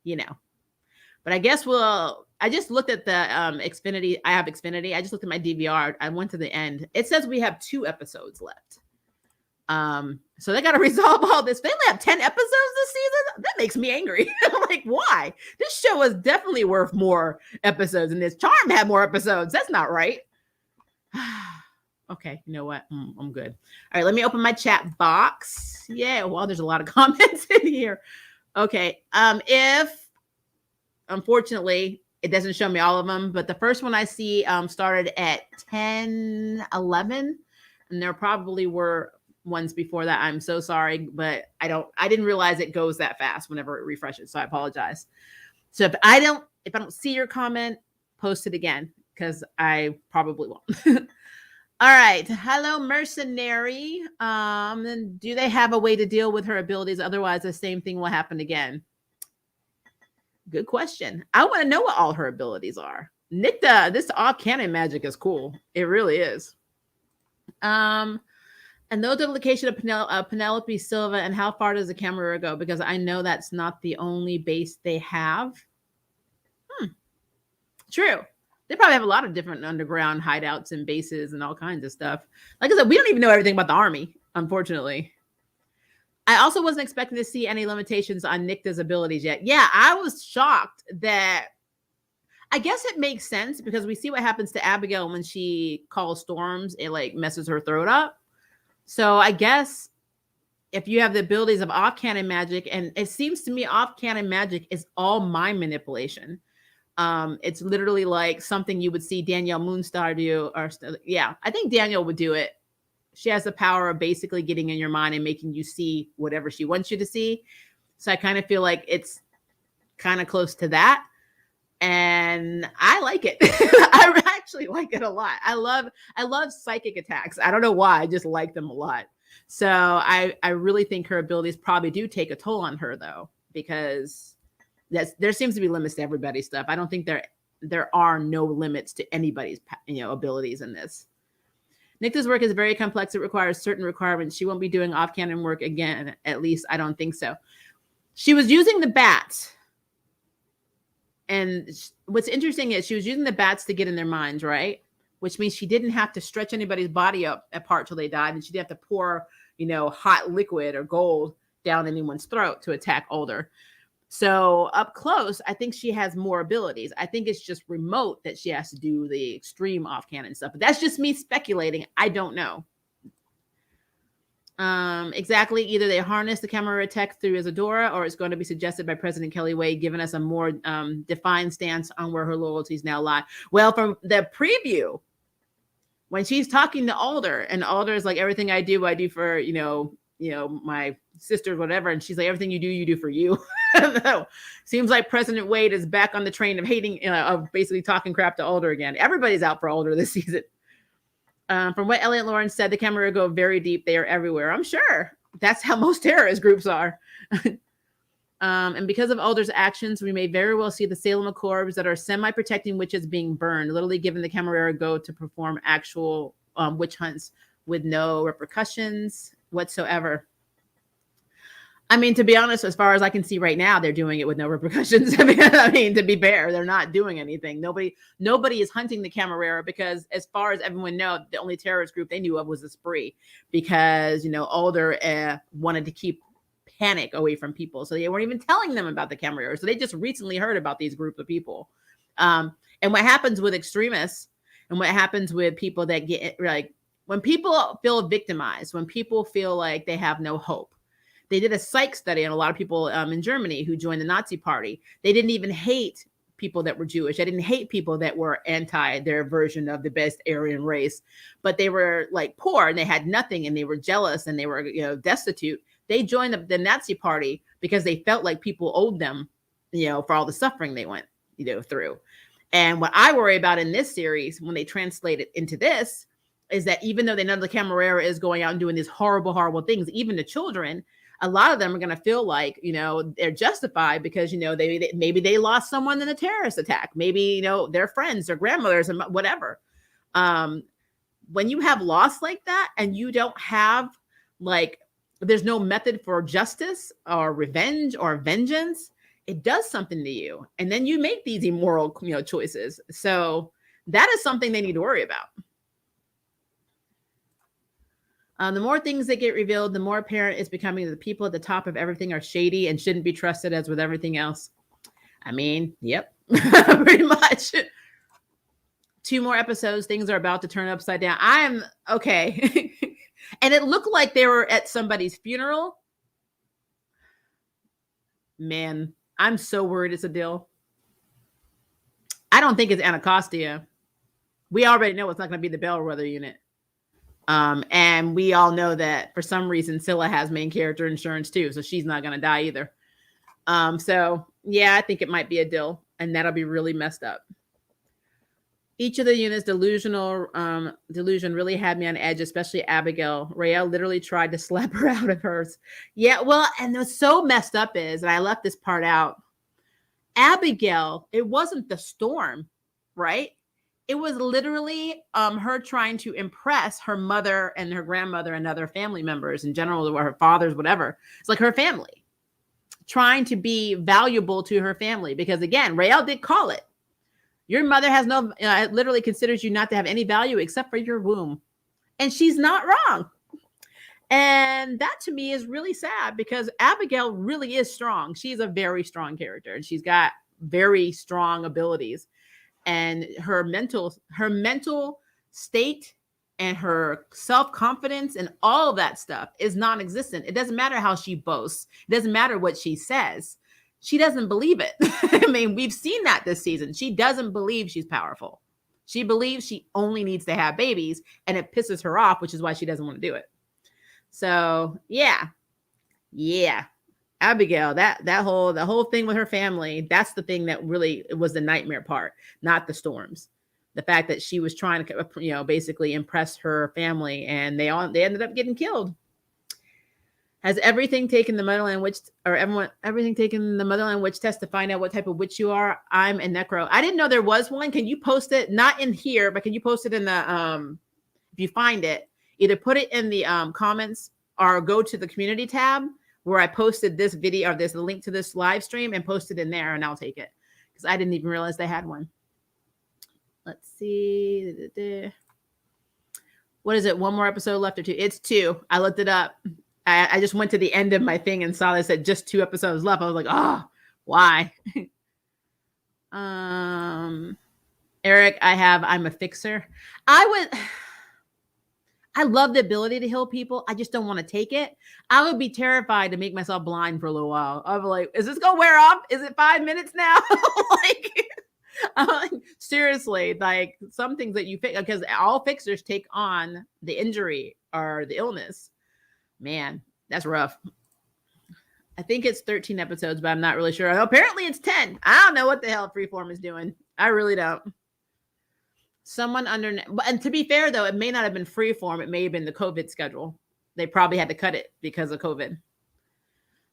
but I guess I just looked at the Xfinity. I have Xfinity. I just looked at my DVR. I went to the end. It says we have 2 episodes left. So they got to resolve all this. They only have 10 episodes this season. That makes me angry. I'm like, why? This show is definitely worth more episodes than this. Charm had more episodes. That's not right. Okay. You know what? I'm good. All right. Let me open my chat box. Yeah. Well, there's a lot of comments in here. Okay. If unfortunately it doesn't show me all of them, but the first one I see, started at 10:11 and there probably were ones before that. I'm so sorry, but I didn't realize it goes that fast whenever it refreshes. So I apologize. So if I don't see your comment, post it again because I probably won't. All right. Hello, mercenary. Then do they have a way to deal with her abilities? Otherwise, the same thing will happen again. Good question. I want to know what all her abilities are. Nicte, this off-canon magic is cool. It really is. And no duplication of Penelope Silva, and how far does the Camarera go? Because I know that's not the only base they have. True. They probably have a lot of different underground hideouts and bases and all kinds of stuff. Like I said, we don't even know everything about the army, unfortunately. I also wasn't expecting to see any limitations on Nicte's abilities yet. Yeah, I was shocked that I guess it makes sense because we see what happens to Abigail when she calls storms. It like messes her throat up. So I guess if you have the abilities of off-canon magic, and it seems to me off-canon magic is all mind manipulation. It's literally like something you would see Danielle Moonstar do. I think Danielle would do it. She has the power of basically getting in your mind and making you see whatever she wants you to see. So I kind of feel like it's kind of close to that. And I like it. I actually like it a lot. I love psychic attacks. I don't know why. I just like them a lot. So I really think her abilities probably do take a toll on her though, because there seems to be limits to everybody's stuff. I don't think there are no limits to anybody's abilities in this. Nicte's work is very complex. It requires certain requirements. She won't be doing off-canon work again. At least I don't think so. She was using the bats. And what's interesting is she was using the bats to get in their minds, right? Which means she didn't have to stretch anybody's body up apart till they died. And she didn't have to pour, hot liquid or gold down anyone's throat to attack Alder. So up close, I think she has more abilities. I think it's just remote that she has to do the extreme off-canon stuff. But that's just me speculating. I don't know. Exactly. Either they harness the Camarera tech through Isadora, or it's going to be suggested by President Kelly Wade, giving us a more defined stance on where her loyalties now lie. Well, from the preview, when she's talking to Alder, and Alder is like, everything I do for, my sisters, whatever. And she's like, everything you do for you. Seems like President Wade is back on the train of hating, of basically talking crap to Alder again. Everybody's out for Alder this season. From what Elliot Lawrence said, the camera go very deep. They are everywhere. I'm sure that's how most terrorist groups are. And because of Alder's actions, we may very well see the Salem Accords that are semi-protecting witches being burned, literally giving the Camarera go to perform actual witch hunts with no repercussions whatsoever. I mean, to be honest, as far as I can see right now, they're doing it with no repercussions. I mean, to be fair, they're not doing anything. Nobody is hunting the Camarera because, as far as everyone knows, the only terrorist group they knew of was the Spree, because Alder wanted to keep panic away from people, so they weren't even telling them about the Camarera. So they just recently heard about these groups of people. And what happens with extremists, and what happens with people that get like, when people feel victimized, when people feel like they have no hope. They did a psych study on a lot of people in Germany who joined the Nazi party. They didn't even hate people that were Jewish. They didn't hate people that were anti their version of the best Aryan race, but they were like poor and they had nothing and they were jealous and they were destitute. They joined the Nazi party because they felt like people owed them, for all the suffering they went, through. And what I worry about in this series, when they translate it into this, is that even though they know the Camarera is going out and doing these horrible, horrible things, even to children, a lot of them are going to feel like, they're justified because, maybe they lost someone in a terrorist attack. Maybe, their friends or grandmothers and whatever. When you have loss like that and you don't have there's no method for justice or revenge or vengeance, it does something to you. And then you make these immoral, choices. So that is something they need to worry about. The more things that get revealed, the more apparent it's becoming that the people at the top of everything are shady and shouldn't be trusted, as with everything else. I mean, yep, pretty much. 2 more episodes, things are about to turn upside down. I am okay. And it looked like they were at somebody's funeral. Man, I'm so worried it's Adil. I don't think it's Anacostia. We already know it's not going to be the Bellwether unit. And we all know that for some reason, Sylla has main character insurance too. So she's not going to die either. So yeah, I think it might be Adil, and that'll be really messed up. Each of the units' delusion really had me on edge, especially Abigail. Rael literally tried to slap her out of hers. Yeah, well, and what's so messed up is, and I left this part out, Abigail, it wasn't the storm, right? It was literally her trying to impress her mother and her grandmother and other family members in general, or her fathers, whatever. It's like her family, trying to be valuable to her family. Because again, Rael did call it. Your mother has literally considers you not to have any value except for your womb. And she's not wrong. And that to me is really sad because Abigail really is strong. She's a very strong character and she's got very strong abilities. And her mental state and her self-confidence and all of that stuff is non-existent. It doesn't matter how she boasts. It doesn't matter what she says. She doesn't believe it. I mean, we've seen that this season. She doesn't believe she's powerful. She believes she only needs to have babies, and it pisses her off, which is why she doesn't want to do it. So yeah. Abigail, the whole thing with her family, that's the thing that really was the nightmare part, not the storms. The fact that she was trying to, basically impress her family, and they ended up getting killed. Has everything taken the Motherland witch, or everything taken the Motherland witch test to find out what type of witch you are? I'm a necro. I didn't know there was one. Can you post it? Not in here, but can you post it in the if you find it, either put it in the comments or go to the community tab where I posted this video, or there's a link to this live stream, and post it in there, and I'll take it because I didn't even realize they had one. Let's see. What is it? 1 more episode left or 2? It's 2. I looked it up. I just went to the end of my thing and saw they said just 2 episodes left. I was like, oh, why? Eric, I'm a fixer. I love the ability to heal people. I just don't want to take it. I would be terrified to make myself blind for a little while. I'd be like, is this going to wear off? Is it 5 minutes now? Seriously, like some things that you fix, because all fixers take on the injury or the illness. Man, that's rough. I think it's 13 episodes, but I'm not really sure. Apparently it's 10. I don't know what the hell Freeform is doing. I really don't. Someone under, and to be fair though, it may not have been Freeform. It may have been the COVID schedule. They probably had to cut it because of COVID.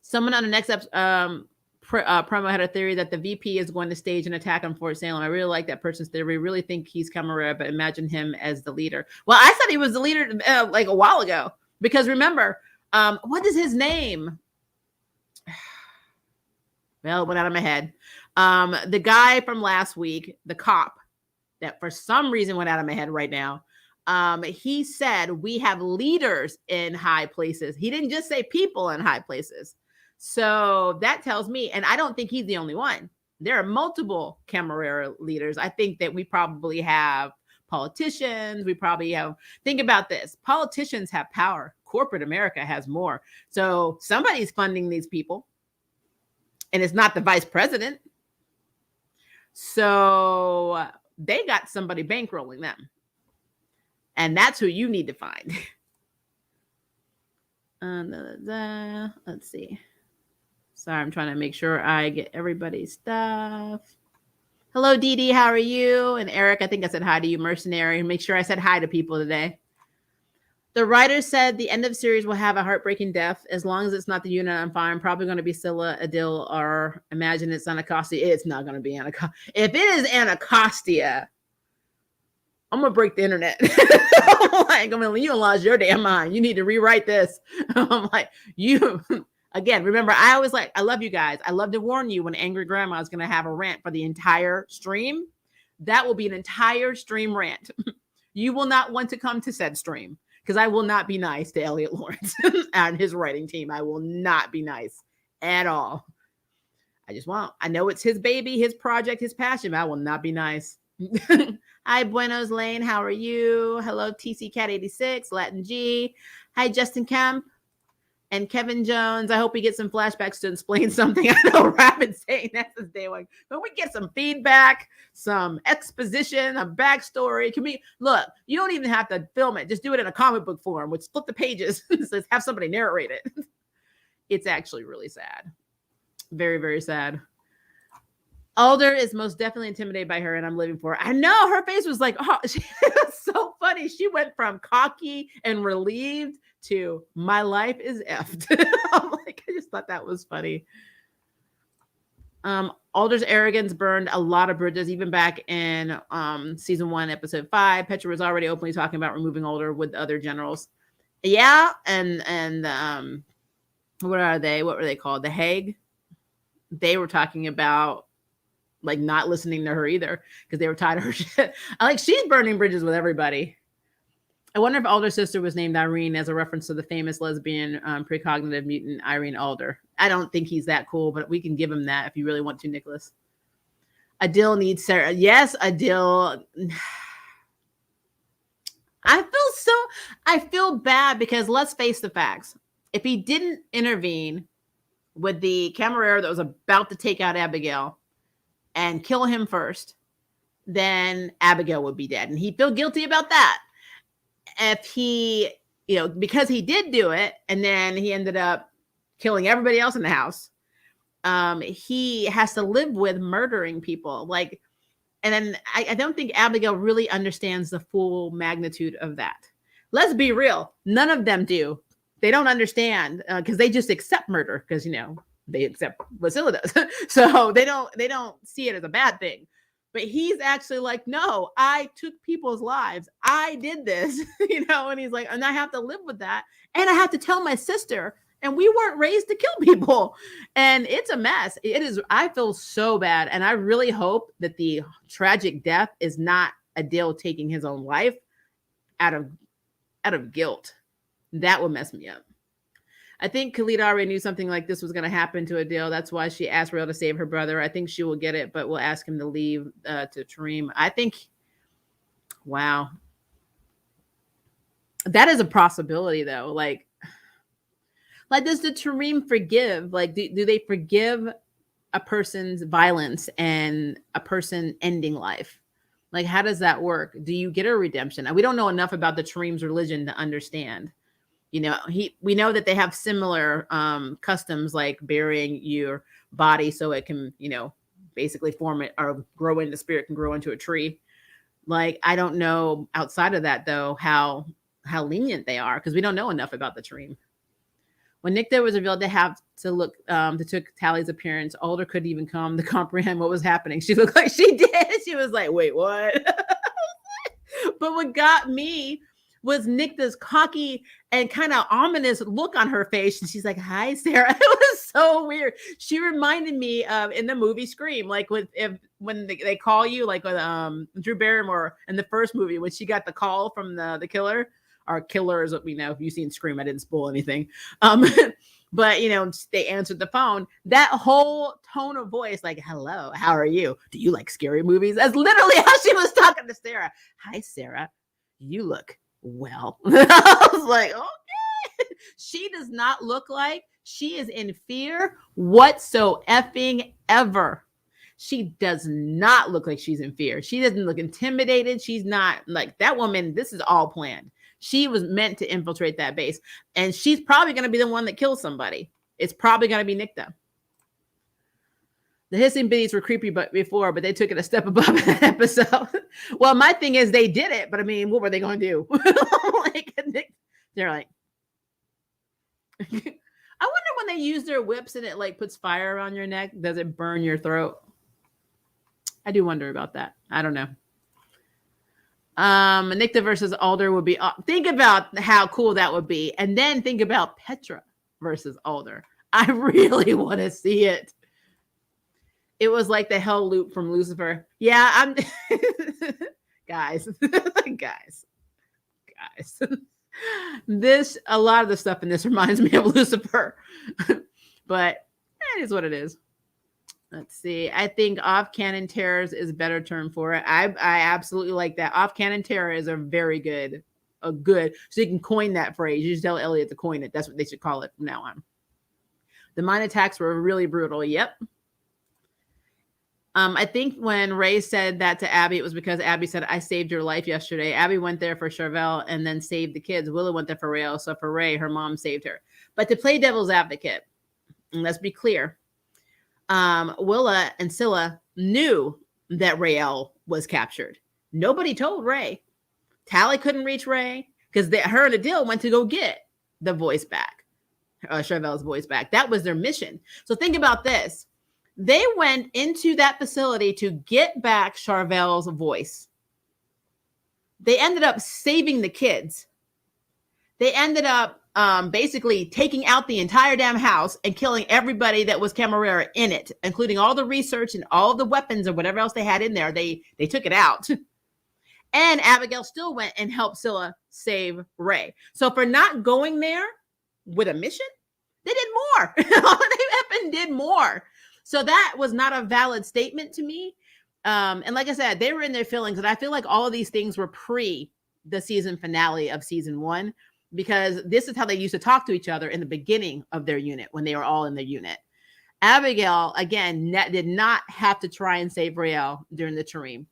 Someone on the next promo had a theory that the VP is going to stage an attack on Fort Salem. I really like that person's theory. Really think he's Camarera, but imagine him as the leader. Well, I thought he was the leader like a while ago, because remember, what is his name? Well, it went out of my head. The guy from last week, the cop, that for some reason went out of my head right now. He said we have leaders in high places. He didn't just say people in high places. So that tells me, and I don't think he's the only one. There are multiple Camarera leaders. I think that we probably have politicians. We probably have, think about this. Politicians have power. Corporate America has more. So somebody's funding these people. And it's not the vice president. So they got somebody bankrolling them. And that's who you need to find. Let's see. Sorry, I'm trying to make sure I get everybody's stuff. Hello, Dee Dee. How are you? And Eric, I think I said hi to you, mercenary. Make sure I said hi to people today. The writer said the end of series will have a heartbreaking death. As long as it's not the unit, I'm fine. Probably going to be Sylla, Adil, or imagine it's Anacostia. It's not going to be Anacostia. If it is Anacostia, I'm going to break the internet. I'm like, you lost your damn mind. You need to rewrite this. I'm like, you, again, remember, I always I love you guys. I love to warn you when Angry Grandma is going to have a rant for the entire stream. That will be an entire stream rant. You will not want to come to said stream. Because I will not be nice to Elliot Lawrence and his writing team. I will not be nice at all. I just won't. I know it's his baby, his project, his passion, but I will not be nice. Hi, Buenos Lane. How are you? Hello, TC Cat 86, Latin G. Hi, Justin Kemp and Kevin Jones. I hope we get some flashbacks to explain something. I know Rapid saying that's his day one. But we get some feedback, some exposition, a backstory. Can we look? You don't even have to film it. Just do it in a comic book form, which flip the pages and says have somebody narrate it. It's actually really sad. Very, very sad. Alder is most definitely intimidated by her, and I'm living for her. I know her face was like, oh, she was so funny. She went from cocky and relieved to my life is effed. I'm like, I just thought that was funny. Alder's arrogance burned a lot of bridges, even back in season 1, episode 5. Petra was already openly talking about removing Alder with other generals. Yeah, and what are they? What were they called? The Hague. They were talking about like not listening to her either because they were tired of her shit. She's burning bridges with everybody. I wonder if Alder's sister was named Irene as a reference to the famous lesbian precognitive mutant Irene Alder. I don't think he's that cool, but we can give him that if you really want to, Nicholas. Adil needs Sarah. Yes, Adil. I feel bad because let's face the facts. If he didn't intervene with the Camarera that was about to take out Abigail and kill him first, then Abigail would be dead. And he'd feel guilty about that. If he, because he did do it, and then he ended up killing everybody else in the house, he has to live with murdering people. And then I don't think Abigail really understands the full magnitude of that. Let's be real. None of them do. They don't understand because they just accept murder because, they accept what Sylla does. So they don't see it as a bad thing. But he's actually like, no, I took people's lives. I did this, and he's like, and I have to live with that. And I have to tell my sister, and we weren't raised to kill people. And it's a mess. It is. I feel so bad. And I really hope that the tragic death is not Adil taking his own life out of guilt. That would mess me up. I think Khalid already knew something like this was going to happen to Adil. That's why she asked Rael to save her brother. I think she will get it, but we'll ask him to leave to Tareem. I think, wow. That is a possibility, though. Does the Tareem forgive? Do they forgive a person's violence and a person ending life? How does that work? Do you get a redemption? We don't know enough about the Tareem's religion to understand. we know that they have similar customs, like burying your body so it can, basically form it or grow into spirit, can grow into a tree. Like, I don't know outside of that though, how lenient they are, because we don't know enough about the dream. When Nicte was revealed to have to look to took Tally's appearance, Alder couldn't even come to comprehend what was happening. She looked like she did. She was like, wait, what? But what got me was Nicte's cocky and kind of ominous look on her face. And she's like, hi, Sarah. It was so weird. She reminded me of in the movie Scream, like when they call you, like with Drew Barrymore in the first movie, when she got the call from the killer. Our killers, we know, if you've seen Scream, I didn't spoil anything. But they answered the phone. That whole tone of voice, like, hello, how are you? Do you like scary movies? That's literally how she was talking to Sarah. Hi, Sarah. You look well. I was like, okay. She does not look like she is in fear whatsoever. She does not look like she's in fear. She doesn't look intimidated. She's not like that woman. This is all planned. She was meant to infiltrate that base. And she's probably going to be the one that kills somebody. It's probably going to be Nicte. The hissing biddies were creepy before, but they took it a step above in that episode. Well, my thing is they did it, but I mean, what were they going to do? They're like, I wonder when they use their whips and it like puts fire around your neck, does it burn your throat? I do wonder about that. I don't know. Nicte versus Alder would be, think about how cool that would be. And then think about Petra versus Alder. I really want to see it. It was like the hell loop from Lucifer. Yeah, I'm guys. A lot of the stuff in this reminds me of Lucifer. But that is what it is. Let's see. I think off-canon terrors is a better term for it. I absolutely like that. Off-canon terror is a very good. So you can coin that phrase. You just tell Elliot to coin it. That's what they should call it from now on. The mine attacks were really brutal. Yep. I think when Ray said that to Abby, it was because Abby said, I saved your life yesterday. Abby went there for Charvel and then saved the kids. Willa went there for Rael. So for Ray, her mom saved her. But to play devil's advocate, and let's be clear, Willa and Sylla knew that Rael was captured. Nobody told Ray. Tally couldn't reach Ray because her and Adil went to go get the voice back, Charvel's voice back. That was their mission. So think about this. They went into that facility to get back Charvel's voice. They ended up saving the kids. They ended up basically taking out the entire damn house and killing everybody that was Camarera in it, including all the research and all the weapons or whatever else they had in there. They took it out. And Abigail still went and helped Sylla save Ray. So for not going there with a mission, they did more. They effing did more. So that was not a valid statement to me. And like I said, they were in their feelings. And I feel like all of these things were pre the season finale of season 1, because this is how they used to talk to each other in the beginning of their unit when they were all in their unit. Abigail, again, did not have to try and save Rael during the terrain.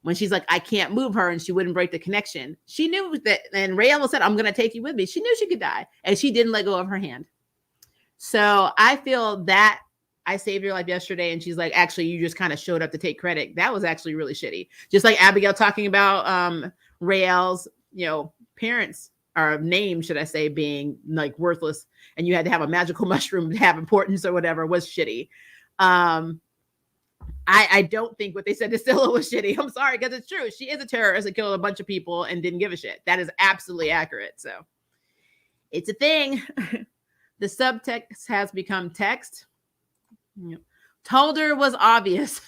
When she's like, I can't move her, and she wouldn't break the connection. She knew that, and Rael said, I'm going to take you with me. She knew she could die, and she didn't let go of her hand. So I feel that I saved your life yesterday, and she's like, actually, you just kind of showed up to take credit. That was actually really shitty. Just like Abigail talking about Rael's, parents, or name, should I say, being like worthless, and you had to have a magical mushroom to have importance or whatever, was shitty. I don't think what they said to Sylla was shitty. I'm sorry, because it's true. She is a terrorist and killed a bunch of people and didn't give a shit. That is absolutely accurate. So it's a thing. The subtext has become text. Told her was obvious.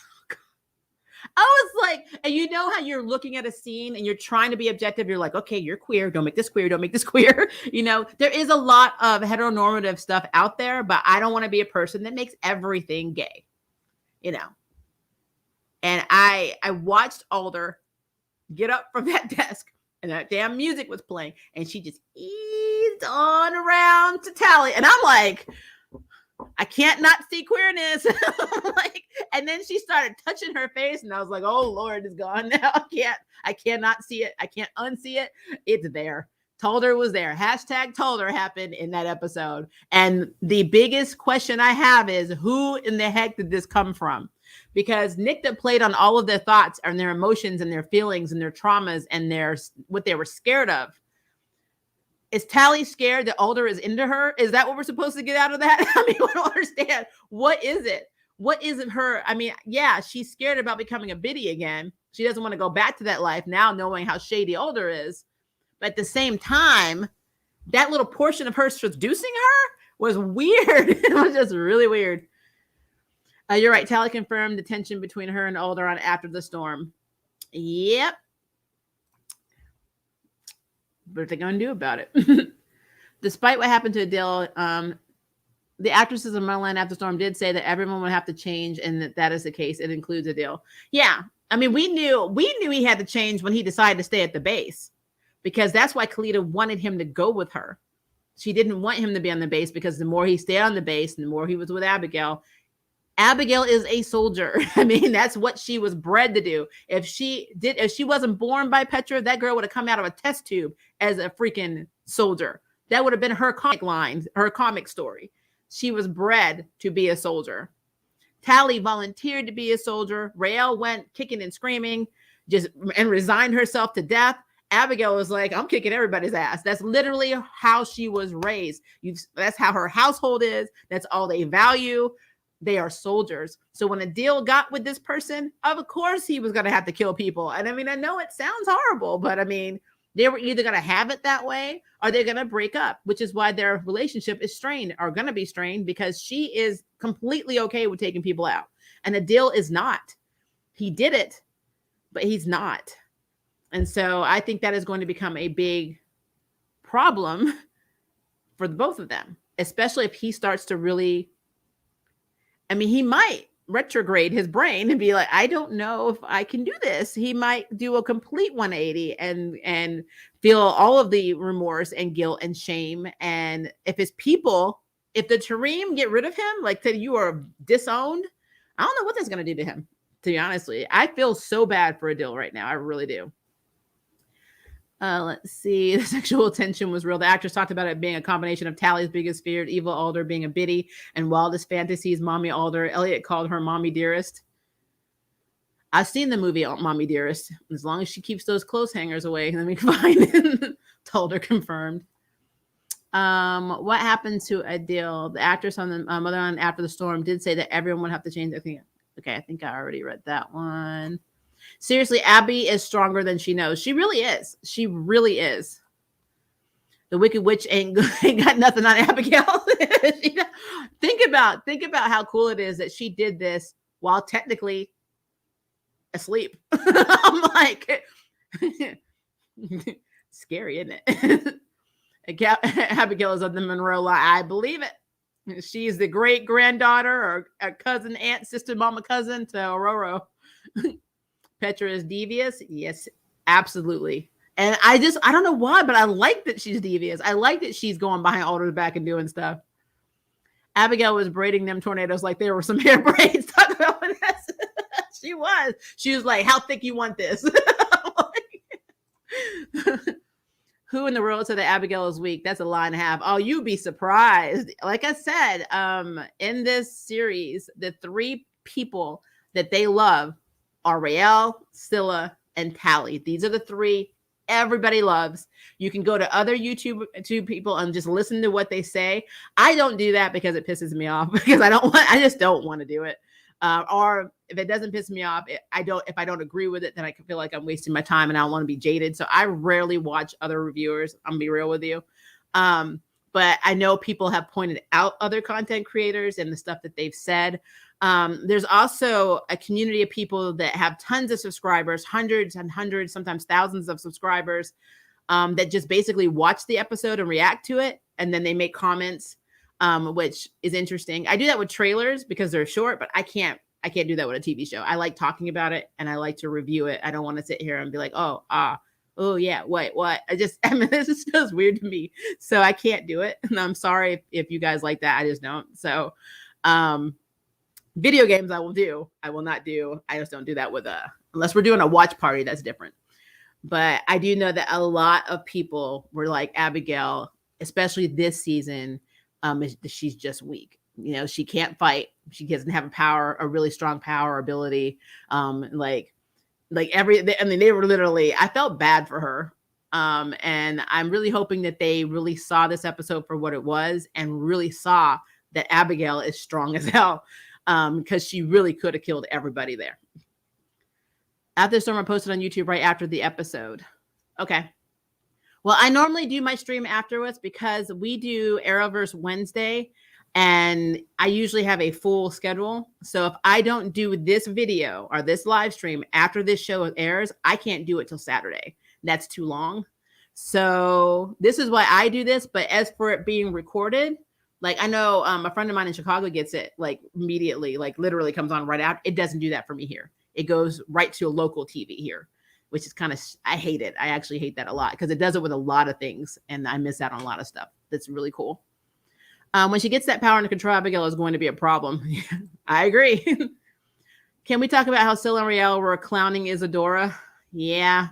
I was like, and you know how you're looking at a scene and you're trying to be objective. You're like, okay, you're queer. Don't make this queer. Don't make this queer. There is a lot of heteronormative stuff out there, but I don't want to be a person that makes everything gay, And I watched Alder get up from that desk and that damn music was playing and she just eased on around to Tally. And I'm like, I can't not see queerness. And then she started touching her face and I was like, oh Lord, it's gone now. I cannot see it. I can't unsee it. It's there. Talder was there. Hashtag Talder happened in that episode. And the biggest question I have is, who in the heck did this come from? Because Nicte played on all of their thoughts and their emotions and their feelings and their traumas and what they were scared of. Is Tally scared that Alder is into her? Is that what we're supposed to get out of that? I mean, I don't understand. What is it? What is it her? I mean, yeah, she's scared about becoming a biddy again. She doesn't want to go back to that life now, knowing how shady Alder is. But at the same time, that little portion of her seducing her was weird. It was just really weird. You're right. Tally confirmed the tension between her and Alder on After the Storm. Yep. What are they going to do about it? Despite what happened to Adil, the actresses of Motherland After the Storm did say that everyone would have to change, and that is the case. It includes Adil. Yeah. I mean, we knew he had to change when he decided to stay at the base. Because that's why Kalita wanted him to go with her. She didn't want him to be on the base because the more he stayed on the base and the more he was with Abigail. Abigail is a soldier. I mean, that's what she was bred to do. If she wasn't born by Petra, that girl would have come out of a test tube as a freaking soldier. That would have been her comic line, her comic story. She was bred to be a soldier. Tally volunteered to be a soldier. Raelle went kicking and screaming and resigned herself to death. Abigail was like, I'm kicking everybody's ass. That's literally how she was raised. That's how her household is. That's all they value. They are soldiers. So when Adil got with this person, of course he was going to have to kill people. And I mean, I know it sounds horrible, but I mean, they were either going to have it that way or they're going to break up, which is why their relationship is strained, or going to be strained, because she is completely okay with taking people out. And Adil is not. He did it, but he's not. And so I think that is going to become a big problem for both of them, especially if he starts to really, I mean, he might retrograde his brain and be like, I don't know if I can do this. He might do a complete 180 and feel all of the remorse and guilt and shame. And if his people, if the Tareem get rid of him, like that you are disowned, I don't know what that's going to do to him, to be honestly. I feel so bad for Adil right now. I really do. Let's see. The sexual tension was real. The actress talked about it being a combination of Tally's biggest fear, evil Alder being a biddy, and wildest fantasies, mommy Alder. Elliot called her mommy dearest. I've seen the movie Mommy Dearest. As long as she keeps those clothes hangers away, then we can find it. Told her confirmed. What happened to Adil? The actress on the Motherland After the Storm did say that everyone would have to change. I think I already read that one. Seriously, Abby is stronger than she knows. She really is. She really is. The Wicked Witch ain't got nothing on Abigail. Think about how cool it is that she did this while technically asleep. I'm like, scary, isn't it? Abigail is of the Monroe line. I believe it. She's the great granddaughter or a cousin, aunt, sister, mama, cousin to Aurora. Petra is devious. Yes, absolutely. And I don't know why, but I like that she's devious. I like that she's going behind Alder's back and doing stuff. Abigail was braiding them tornadoes like they were some hair braids. Talk about this. She was like, how thick you want this? Who in the world said that Abigail is weak? That's a lie and a half. Oh, you'd be surprised. Like I said, in this series, the three people that they love are Raelle, Sylla, and Tally. These are the three everybody loves. You can go to other YouTube people and just listen to what they say. I don't do that because it pisses me off, because I just don't want to do it. Or if it doesn't piss me off, if I don't agree with it, then I can feel like I'm wasting my time and I don't want to be jaded. So I rarely watch other reviewers. I'm gonna be real with you. But I know people have pointed out other content creators and the stuff that they've said. There's also a community of people that have tons of subscribers, hundreds and hundreds, sometimes thousands of subscribers, that just basically watch the episode and react to it. And then they make comments, which is interesting. I do that with trailers because they're short, but I can't do that with a TV show. I like talking about it and I like to review it. I don't want to sit here and be like, oh yeah, what? This just feels weird to me. So I can't do it. And I'm sorry if you guys like that. I just don't. So, video games I will do. I will not do. I just don't do that with unless we're doing a watch party. That's different. But I do know that a lot of people were like Abigail, especially this season. She's just weak. You know, she can't fight. She doesn't have a really strong power ability. Like they were literally, I felt bad for her. And I'm really hoping that they really saw this episode for what it was and really saw that Abigail is strong as hell. Because she really could have killed everybody there. After the storm, I posted on YouTube right after the episode. Okay. Well, I normally do my stream afterwards because we do Arrowverse Wednesday and I usually have a full schedule. So if I don't do this video or this live stream after this show airs, I can't do it till Saturday. That's too long. So this is why I do this. But as for it being recorded, like I know a friend of mine in Chicago gets it like immediately, like literally comes on right out. It doesn't do that for me here. It goes right to a local TV here, which is kind of, I hate it. I actually hate that a lot because it does it with a lot of things and I miss out on a lot of stuff. That's really cool. When she gets that power and control, Abigail is going to be a problem. I agree. Can we talk about how Sylla and Raelle were clowning Isadora? Yeah.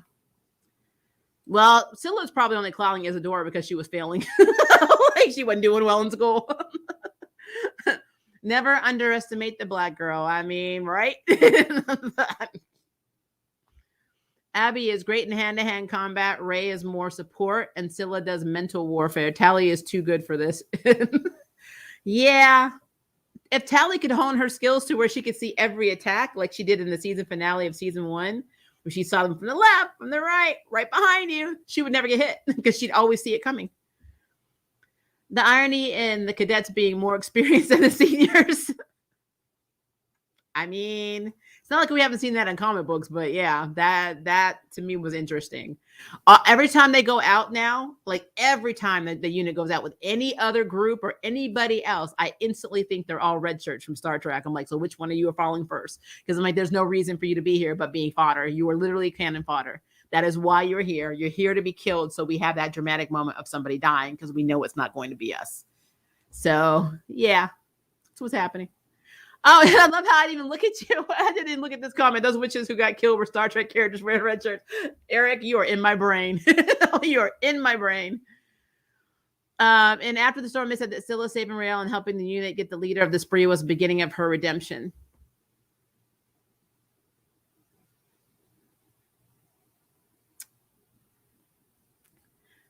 Well, Sylla's probably only clowning Isadora because she was failing. Like she wasn't doing well in school. Never underestimate the Black girl. I mean, right? Abby is great in hand-to-hand combat. Ray is more support, and Sylla does mental warfare. Tally is too good for this. Yeah. If Tally could hone her skills to where she could see every attack, like she did in the season finale of season 1, where she saw them from the left, from the right behind you, she would never get hit because she'd always see it coming. The irony in the cadets being more experienced than the seniors. I mean, it's not like we haven't seen that in comic books, but yeah, that to me was interesting. Every time they go out now, like every time that the unit goes out with any other group or anybody else, I instantly think they're all red shirts from Star Trek. I'm like, so which one of you are falling first? Because I'm like, there's no reason for you to be here but being fodder. You are literally cannon fodder. That is why you're here. You're here to be killed. So we have that dramatic moment of somebody dying because we know it's not going to be us. So yeah, that's what's happening. Oh, and I love how I didn't even look at you. I didn't even look at this comment. Those witches who got killed were Star Trek characters wearing red shirts. Eric, you are in my brain. You are in my brain. And after the storm, they said that Sylla saving Raelle and helping the unit get the leader of the spree was the beginning of her redemption.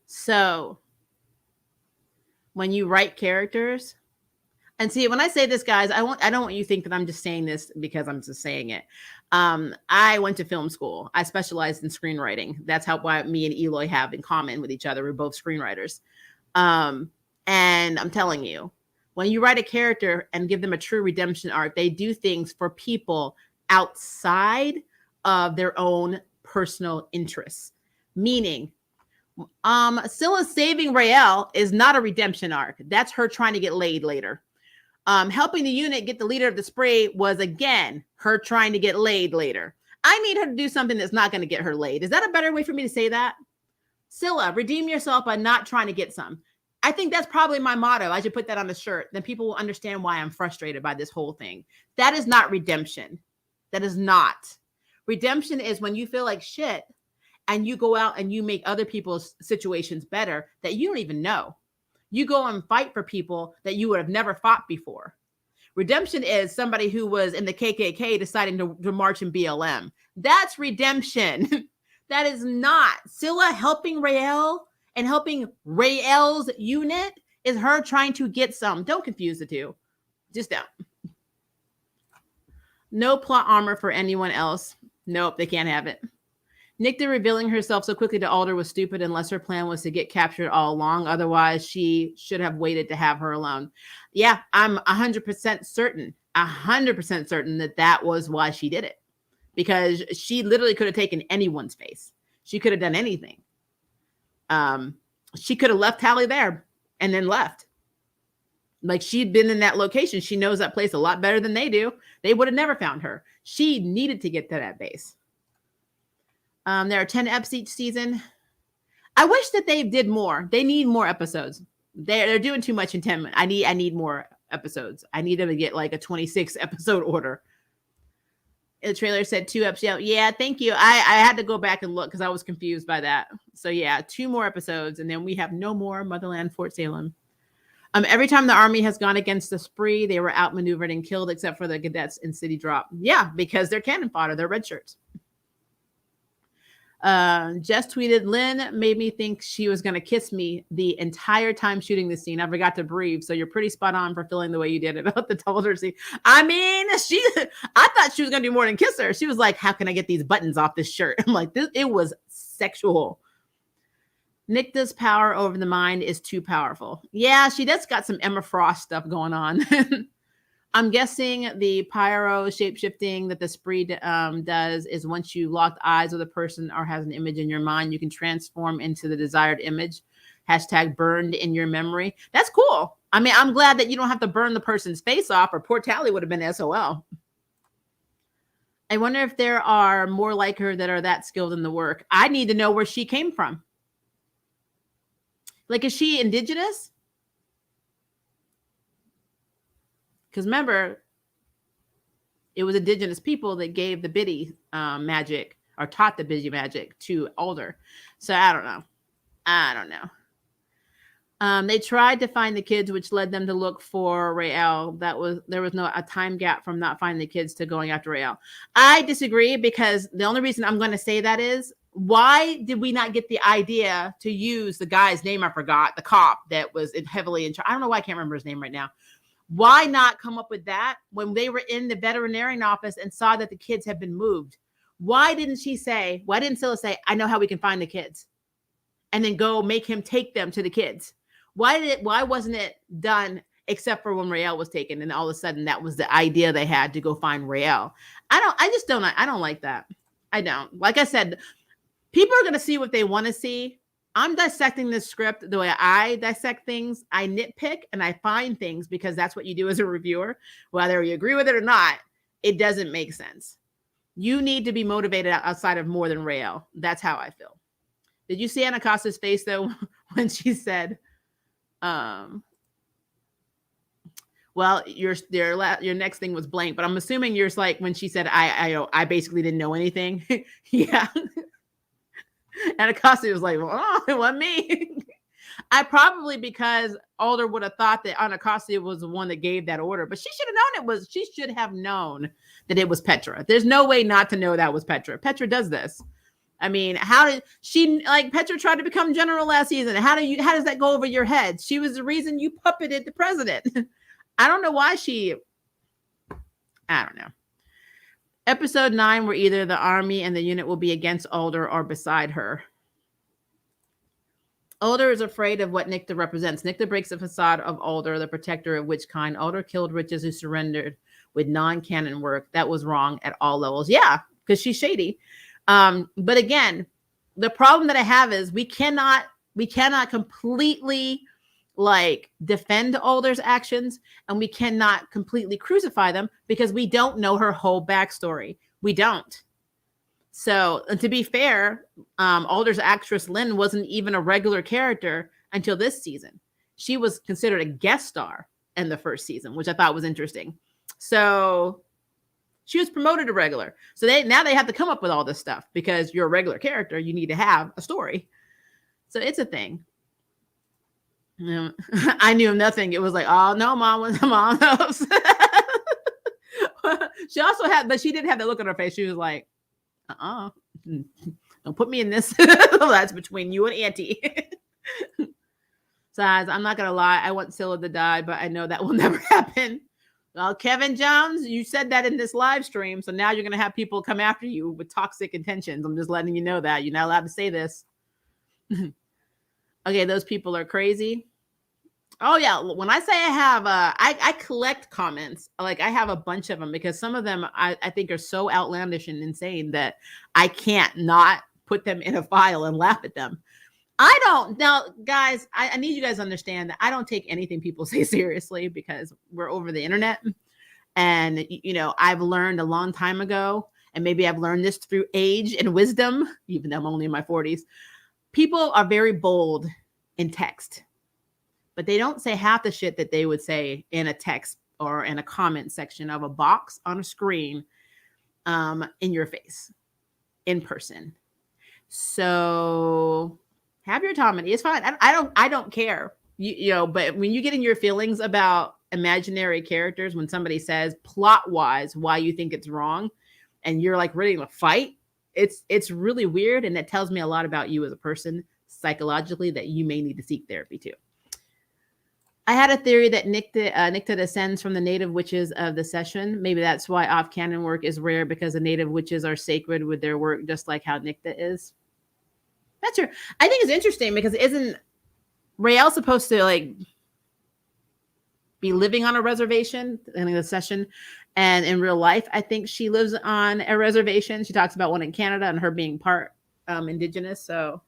So when you write characters, and see, when I say this, guys, I don't want you to think that I'm just saying this because I'm just saying it. I went to film school. I specialized in screenwriting. That's why me and Eloy have in common with each other. We're both screenwriters. And I'm telling you, when you write a character and give them a true redemption arc, they do things for people outside of their own personal interests. Meaning, Sylla saving Raelle is not a redemption arc. That's her trying to get laid later. Helping the unit get the leader of the spree was, again, her trying to get laid later. I need her to do something that's not going to get her laid. Is that a better way for me to say that? Sylla, redeem yourself by not trying to get some. I think that's probably my motto. I should put that on the shirt. Then people will understand why I'm frustrated by this whole thing. That is not redemption. That is not. Redemption is when you feel like shit and you go out and you make other people's situations better that you don't even know. You go and fight for people that you would have never fought before. Redemption is somebody who was in the KKK deciding to march in BLM. That's redemption. That is not. Sylla helping Raelle and helping Raelle's unit is her trying to get some. Don't confuse the two. Just don't. No plot armor for anyone else. Nope, they can't have it. Nicte revealing herself so quickly to Alder was stupid unless her plan was to get captured all along. Otherwise, she should have waited to have her alone. Yeah, I'm 100% certain, 100% certain that was why she did it. Because she literally could have taken anyone's face. She could have done anything. She could have left Tally there and then left. Like she'd been in that location. She knows that place a lot better than they do. They would have never found her. She needed to get to that base. There are 10 eps each season. I wish that they did more. They need more episodes. They're doing too much in 10. I need more episodes. I need them to get like a 26 episode order. The trailer said 2 episodes. Yeah, thank you. I had to go back and look because I was confused by that. So yeah, 2 more episodes, and then we have no more Motherland Fort Salem. Every time the army has gone against the spree, they were outmaneuvered and killed, except for the cadets in City Drop. Yeah, because they're cannon fodder. They're red shirts. Jess tweeted, Lynn made me think she was going to kiss me the entire time shooting this scene. I forgot to breathe. So you're pretty spot on for feeling the way you did about the Alder scene. I mean, I thought she was going to do more than kiss her. She was like, how can I get these buttons off this shirt? I'm like, it was sexual. Nicte's power over the mind is too powerful. Yeah, she does got some Emma Frost stuff going on. I'm guessing the pyro shape-shifting that the spree does is once you lock eyes with a person or has an image in your mind, you can transform into the desired image. # burned in your memory. That's cool. I mean, I'm glad that you don't have to burn the person's face off, or poor Tally would have been SOL. I wonder if there are more like her that are that skilled in the work. I need to know where she came from. Like, is she indigenous? Because remember, it was indigenous people that gave the biddy magic, or taught the biddy magic to Alder. So I don't know. They tried to find the kids, which led them to look for Rael. There was a time gap from not finding the kids to going after Rael. I disagree, because the only reason I'm going to say that is, why did we not get the idea to use the guy's name? I forgot, the cop that was heavily in charge. I don't know why I can't remember his name right now. Why not come up with that when they were in the veterinarian office and saw that the kids had been moved? Why didn't Sylla say, I know how we can find the kids, and then go make him take them to the kids? Why wasn't it done except for when Rael was taken, and all of a sudden that was the idea they had to go find Rael? I don't like that. I don't. Like I said, people are going to see what they want to see. I'm dissecting this script the way I dissect things. I nitpick and I find things because that's what you do as a reviewer. Whether you agree with it or not, it doesn't make sense. You need to be motivated outside of more than Rael. That's how I feel. Did you see Anna Costa's face, though, when she said, well, your next thing was blank, but I'm assuming yours, like when she said, I basically didn't know anything. Yeah. And Acosta was like, well, it wasn't me. I probably, because Alder would have thought that Acosta was the one that gave that order, but she should have known that it was Petra. There's no way not to know that was Petra. Petra does this. I mean, how did she, like, Petra tried to become general last season? How does that go over your head? She was the reason you puppeted the president. I don't know why I don't know. Episode 9, where either the army and the unit will be against Alder or beside her. Alder is afraid of what Nicte represents. Nicte breaks the facade of Alder, the protector of which kind. Alder killed witches who surrendered with non-canon work. That was wrong at all levels. Yeah, because she's shady. But again, the problem that I have is we cannot completely, like, defend Alder's actions, and we cannot completely crucify them because we don't know her whole backstory. We don't. So, and to be fair, Alder's actress Lynn wasn't even a regular character until this season. She was considered a guest star in the first season, which I thought was interesting. So she was promoted to regular. So now they have to come up with all this stuff, because you're a regular character. You need to have a story. So it's a thing. I knew nothing. It was like, oh no, mom knows. She also had, but she didn't have that look on her face. She was like, don't put me in this. That's between you and Auntie. So I'm not gonna lie, I want Sylla to die, but I know that will never happen. Well, Kevin Jones, you said that in this live stream, so now you're gonna have people come after you with toxic intentions. I'm just letting you know that you're not allowed to say this. Okay, those people are crazy. Oh yeah, when I say I have, I collect comments. Like, I have a bunch of them, because some of them I think are so outlandish and insane that I can't not put them in a file and laugh at them. Now, guys, I need you guys to understand that I don't take anything people say seriously, because we're over the internet. And, I've learned a long time ago, and maybe I've learned this through age and wisdom, even though I'm only in my 40s. People are very bold in text, but they don't say half the shit that they would say in a text or in a comment section of a box on a screen. in your face, in person. So have your autonomy. It's fine. I don't care. You know, but when you get in your feelings about imaginary characters, when somebody says plot wise why you think it's wrong, and you're like ready to fight, it's really weird, and it tells me a lot about you as a person psychologically that you may need to seek therapy too. I had a theory that Nicte descends from the native witches of the session. Maybe that's why off-canon work is rare, because the native witches are sacred with their work, just like how Nicte is. That's true. I think it's interesting because isn't Raelle supposed to like be living on a reservation in the session? And in real life, I think she lives on a reservation. She talks about one in Canada and her being part indigenous. So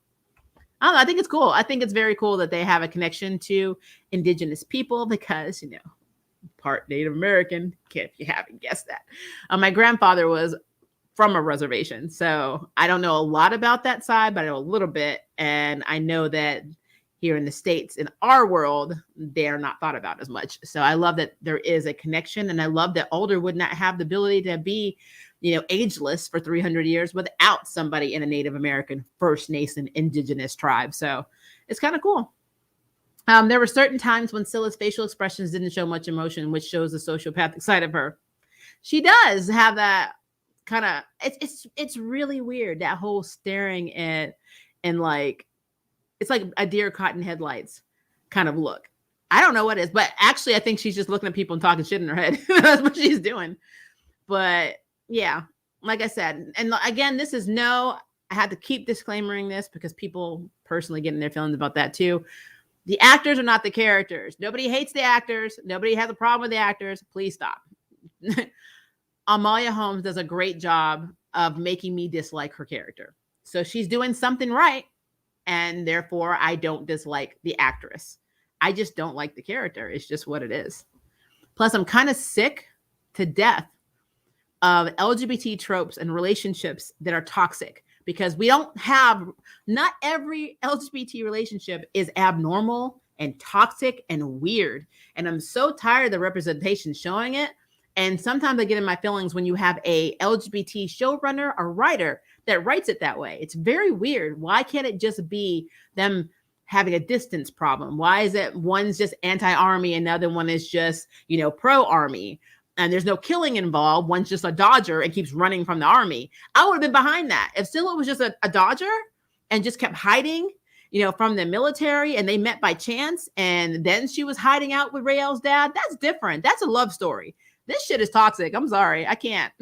I don't know. I think it's cool. I think it's very cool that they have a connection to indigenous people because, you know, part Native American, if you haven't guessed that. My grandfather was from a reservation. So I don't know a lot about that side, but I know a little bit. And I know that here in the States, in our world, they are not thought about as much. So I love that there is a connection. And I love that Alder would not have the ability to be, you know, ageless for 300 years without somebody in a Native American, First Nation, indigenous tribe. So it's kind of cool. There were certain times when Sylla's facial expressions didn't show much emotion, which shows the sociopathic side of her. She does have that kind of, it's really weird, that whole staring at, and like, it's like a deer caught in headlights kind of look. I don't know what it is, but actually I think she's just looking at people and talking shit in her head. That's what she's doing. But yeah, like I said, and again, this is I had to keep disclaimering this because people personally get in their feelings about that too. The actors are not the characters. Nobody hates the actors. Nobody has a problem with the actors. Please stop. Amalia Holmes does a great job of making me dislike her character. So she's doing something right. And therefore, I don't dislike the actress. I just don't like the character. It's just what it is. Plus, I'm kind of sick to death of LGBT tropes and relationships that are toxic, because not every LGBT relationship is abnormal and toxic and weird. And I'm so tired of the representation showing it. And sometimes I get in my feelings when you have a LGBT showrunner or writer that writes it that way. It's very weird. Why can't it just be them having a distance problem? Why is it one's just anti-army and the other one is just, you know, pro-army? And there's no killing involved. One's just a dodger and keeps running from the army. I would have been behind that. If Sylla was just a dodger and just kept hiding, you know, from the military, and they met by chance, and then she was hiding out with Raelle's dad, that's different. That's a love story. This shit is toxic. I'm sorry. I can't.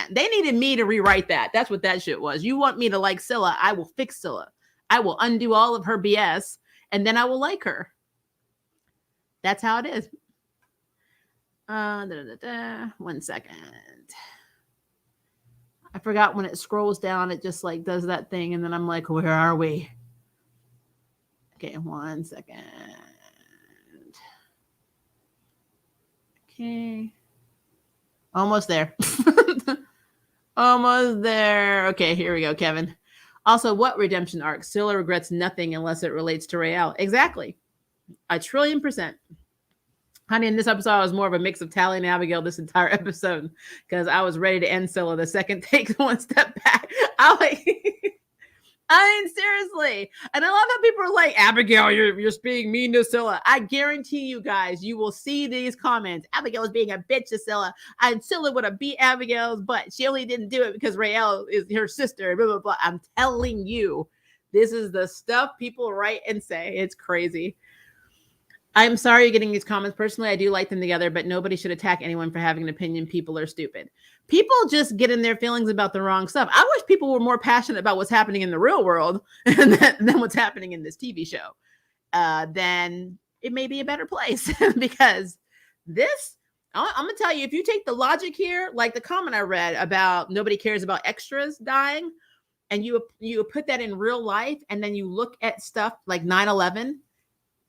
They needed me to rewrite that. That's what that shit was. You want me to like Sylla? I will fix Sylla. I will undo all of her BS, and then I will like her. That's how it is. 1 second. I forgot when it scrolls down, it just like does that thing, and then I'm like, where are we? Okay, 1 second. Okay. Almost there. Almost there. Okay, here we go, Kevin. Also, what redemption arc? Sylla regrets nothing unless it relates to Raelle. Exactly. 1,000,000,000%. Honey, in this episode, I was more of a mix of Tally and Abigail this entire episode because I was ready to end Sylla. The second takes one step back. I mean, seriously. And I love how people are like, Abigail, you're just being mean to Sylla. I guarantee you guys, you will see these comments. Abigail is being a bitch to Sylla. And Sylla would have beat Abigail's butt. She only didn't do it because Raelle is her sister. Blah, blah, blah. I'm telling you, this is the stuff people write and say. It's crazy. I'm sorry you're getting these comments. Personally, I do like them together, but nobody should attack anyone for having an opinion. People are stupid. People just get in their feelings about the wrong stuff. I wish people were more passionate about what's happening in the real world than what's happening in this TV show. Then it may be a better place because this, I'm going to tell you, if you take the logic here, like the comment I read about nobody cares about extras dying, and you put that in real life, and then you look at stuff like 9/11,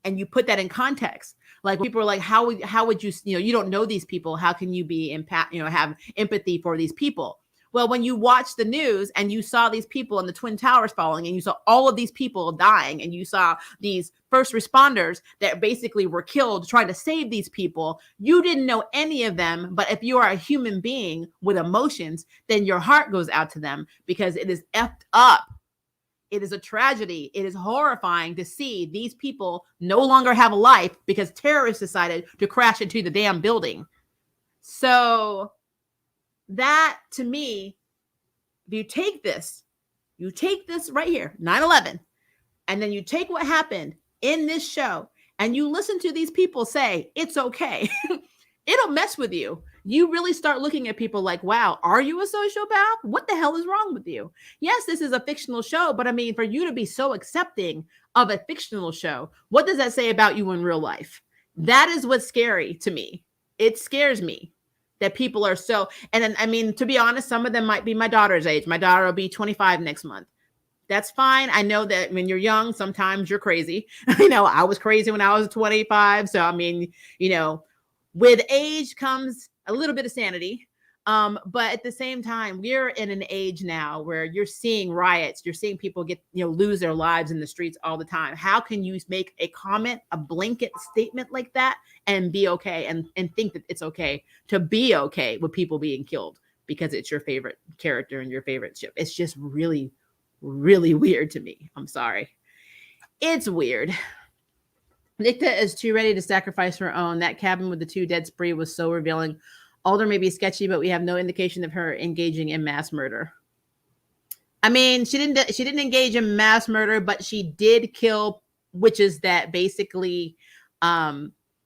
and you put that in context. Like people are like, how would you, you don't know these people. How can you be have empathy for these people? Well, when you watch the news and you saw these people in the Twin Towers falling, and you saw all of these people dying, and you saw these first responders that basically were killed trying to save these people, you didn't know any of them. But if you are a human being with emotions, then your heart goes out to them, because it is effed up. It is a tragedy. It is horrifying to see these people no longer have a life because terrorists decided to crash into the damn building. So that, to me, if you take this right here, 9/11, and then you take what happened in this show and you listen to these people say, it's okay, it'll mess with you. You really start looking at people like, wow, are you a sociopath? What the hell is wrong with you? Yes, this is a fictional show, but I mean, for you to be so accepting of a fictional show, what does that say about you in real life? That is what's scary to me. It scares me that people are so, and then, I mean, to be honest, some of them might be my daughter's age. My daughter will be 25 next month. That's fine. I know that when you're young, sometimes you're crazy. I was crazy when I was 25. So, I mean, with age comes a little bit of sanity. But at the same time, we're in an age now where you're seeing riots, you're seeing people get, lose their lives in the streets all the time. How can you make a comment, a blanket statement like that and be okay and think that it's okay to be okay with people being killed because it's your favorite character and your favorite ship? It's just really, really weird to me. I'm sorry. It's weird. Nicte is too ready to sacrifice her own. That cabin with the 2 dead spree was so revealing. Alder may be sketchy, but we have no indication of her engaging in mass murder. I mean, she didn't engage in mass murder, but she did kill witches that basically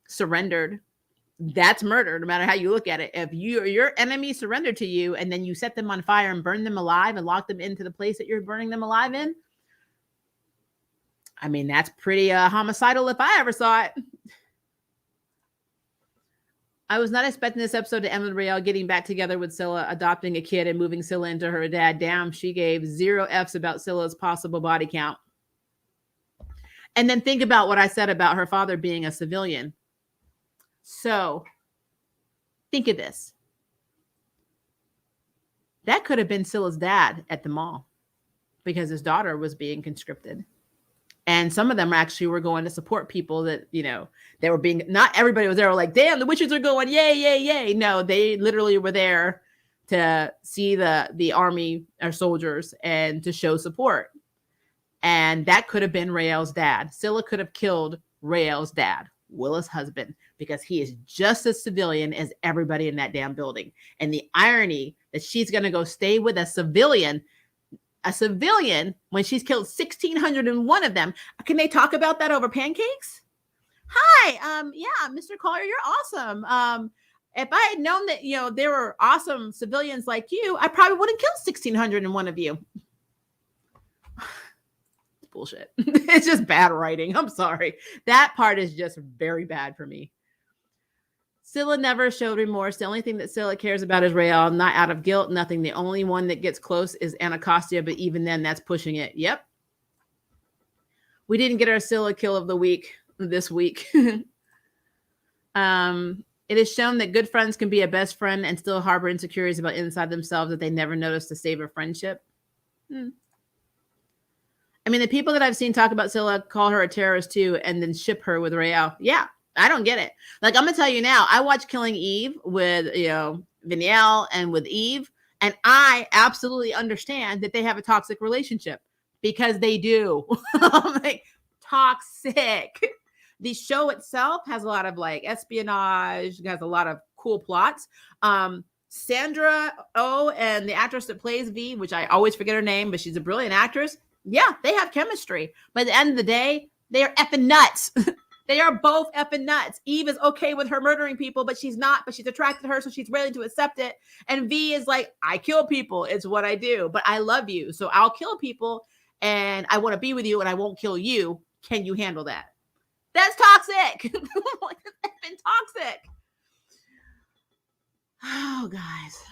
surrendered. That's murder, no matter how you look at it. If your enemy surrendered to you and then you set them on fire and burn them alive and lock them into the place that you're burning them alive in, I mean, that's pretty homicidal if I ever saw it. I was not expecting this episode to end with Raelle getting back together with Sylla, adopting a kid, and moving Sylla into her dad. Damn, she gave 0 Fs about Sylla's possible body count. And then think about what I said about her father being a civilian. So think of this. That could have been Sylla's dad at the mall because his daughter was being conscripted. And some of them actually were going to support people that, they were being, not everybody was there like, damn, the witches are going, yay, yay, yay. No, they literally were there to see the army or soldiers and to show support. And that could have been Raelle's dad. Sylla could have killed Raelle's dad, Willa's husband, because he is just as civilian as everybody in that damn building. And the irony that she's going to go stay with a civilian when she's killed 1,601 of them. Can they talk about that over pancakes? Hi, yeah, Mr. Collier, you're awesome. If I had known that, there were awesome civilians like you, I probably wouldn't kill 1,601 of you. Bullshit. It's just bad writing. I'm sorry. That part is just very bad for me. Sylla never showed remorse. The only thing that Sylla cares about is Raelle, not out of guilt, nothing. The only one that gets close is Anacostia, but even then, that's pushing it. Yep. We didn't get our Sylla kill of the week this week. It is shown that good friends can be a best friend and still harbor insecurities about inside themselves that they never noticed to save a friendship. I mean, the people that I've seen talk about Sylla call her a terrorist too, and then ship her with Raelle. Yeah. I don't get it. Like, I'm going to tell you now, I watched Killing Eve with, Vinielle and with Eve, and I absolutely understand that they have a toxic relationship because they do. Like, toxic. The show itself has a lot of like espionage, has a lot of cool plots. Sandra Oh and the actress that plays V, which I always forget her name, but she's a brilliant actress. Yeah, they have chemistry. But at the end of the day, they are effing nuts. They are both effing nuts. Eve is okay with her murdering people, but she's not, but she's attracted to her, so she's ready to accept it. And V is like, I kill people. It's what I do, but I love you. So I'll kill people and I want to be with you and I won't kill you. Can you handle that? That's toxic. It's effing toxic. Oh, guys.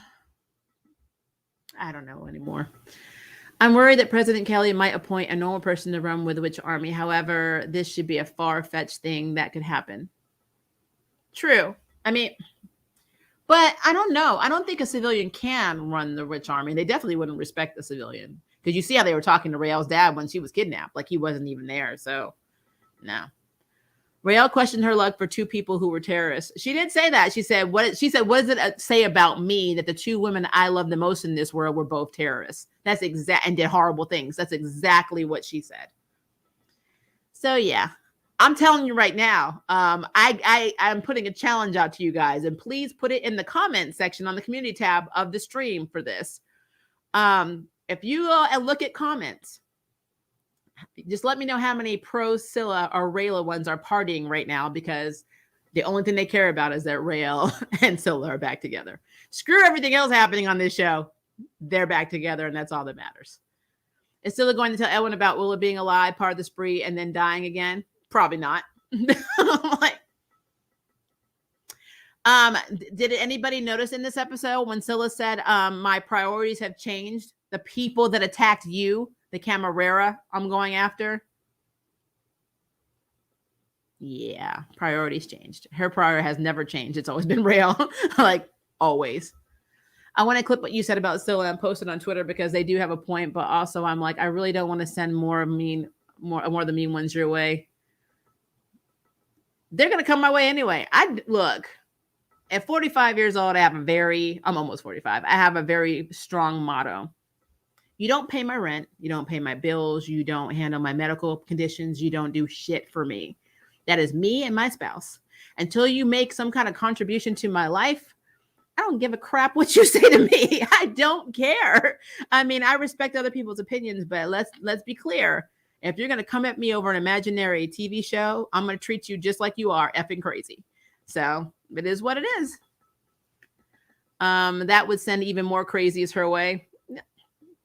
I don't know anymore. I'm worried that President Kelly might appoint a normal person to run with the witch army. However, this should be a far-fetched thing that could happen. True. I mean, But I don't know. I don't think a civilian can run the rich army. They definitely wouldn't respect the civilian. Because you see how they were talking to Rael's dad when she was kidnapped. Like he wasn't even there. So, no. Rael questioned her luck for 2 people who were terrorists. She did say that. She said, what does it say about me that the 2 women I love the most in this world were both terrorists? That's and did horrible things. That's exactly what she said. So, yeah. I'm telling you right now, I'm putting a challenge out to you guys, and please put it in the comment section on the community tab of the stream for this. If you look at comments, just let me know how many pro Sylla or Rayla ones are partying right now, because the only thing they care about is that Rael and Sylla are back together. Screw everything else happening on this show. They're back together, and that's all that matters. Is Sylla going to tell Edwin about Willa being alive, part of the spree, and then dying again? Probably not. Like, did anybody notice in this episode when Sylla said, my priorities have changed? The people that attacked you, the Camarera, I'm going after. Yeah, priorities changed. Her priority has never changed. It's always been Rael, like always. I want to clip what you said about Sylla and post it on Twitter, because they do have a point, but also I'm like, I really don't want to send more of the mean ones your way. They're going to come my way anyway. Look, at 45 years old, I'm almost 45. I have a very strong motto. You don't pay my rent. You don't pay my bills. You don't handle my medical conditions. You don't do shit for me. That is me and my spouse. Until you make some kind of contribution to my life, I don't give a crap what you say to me. I don't care. I mean, I respect other people's opinions, but let's be clear. If you're going to come at me over an imaginary TV show, I'm going to treat you just like you are, effing crazy. So it is what it is. That would send even more crazies her way.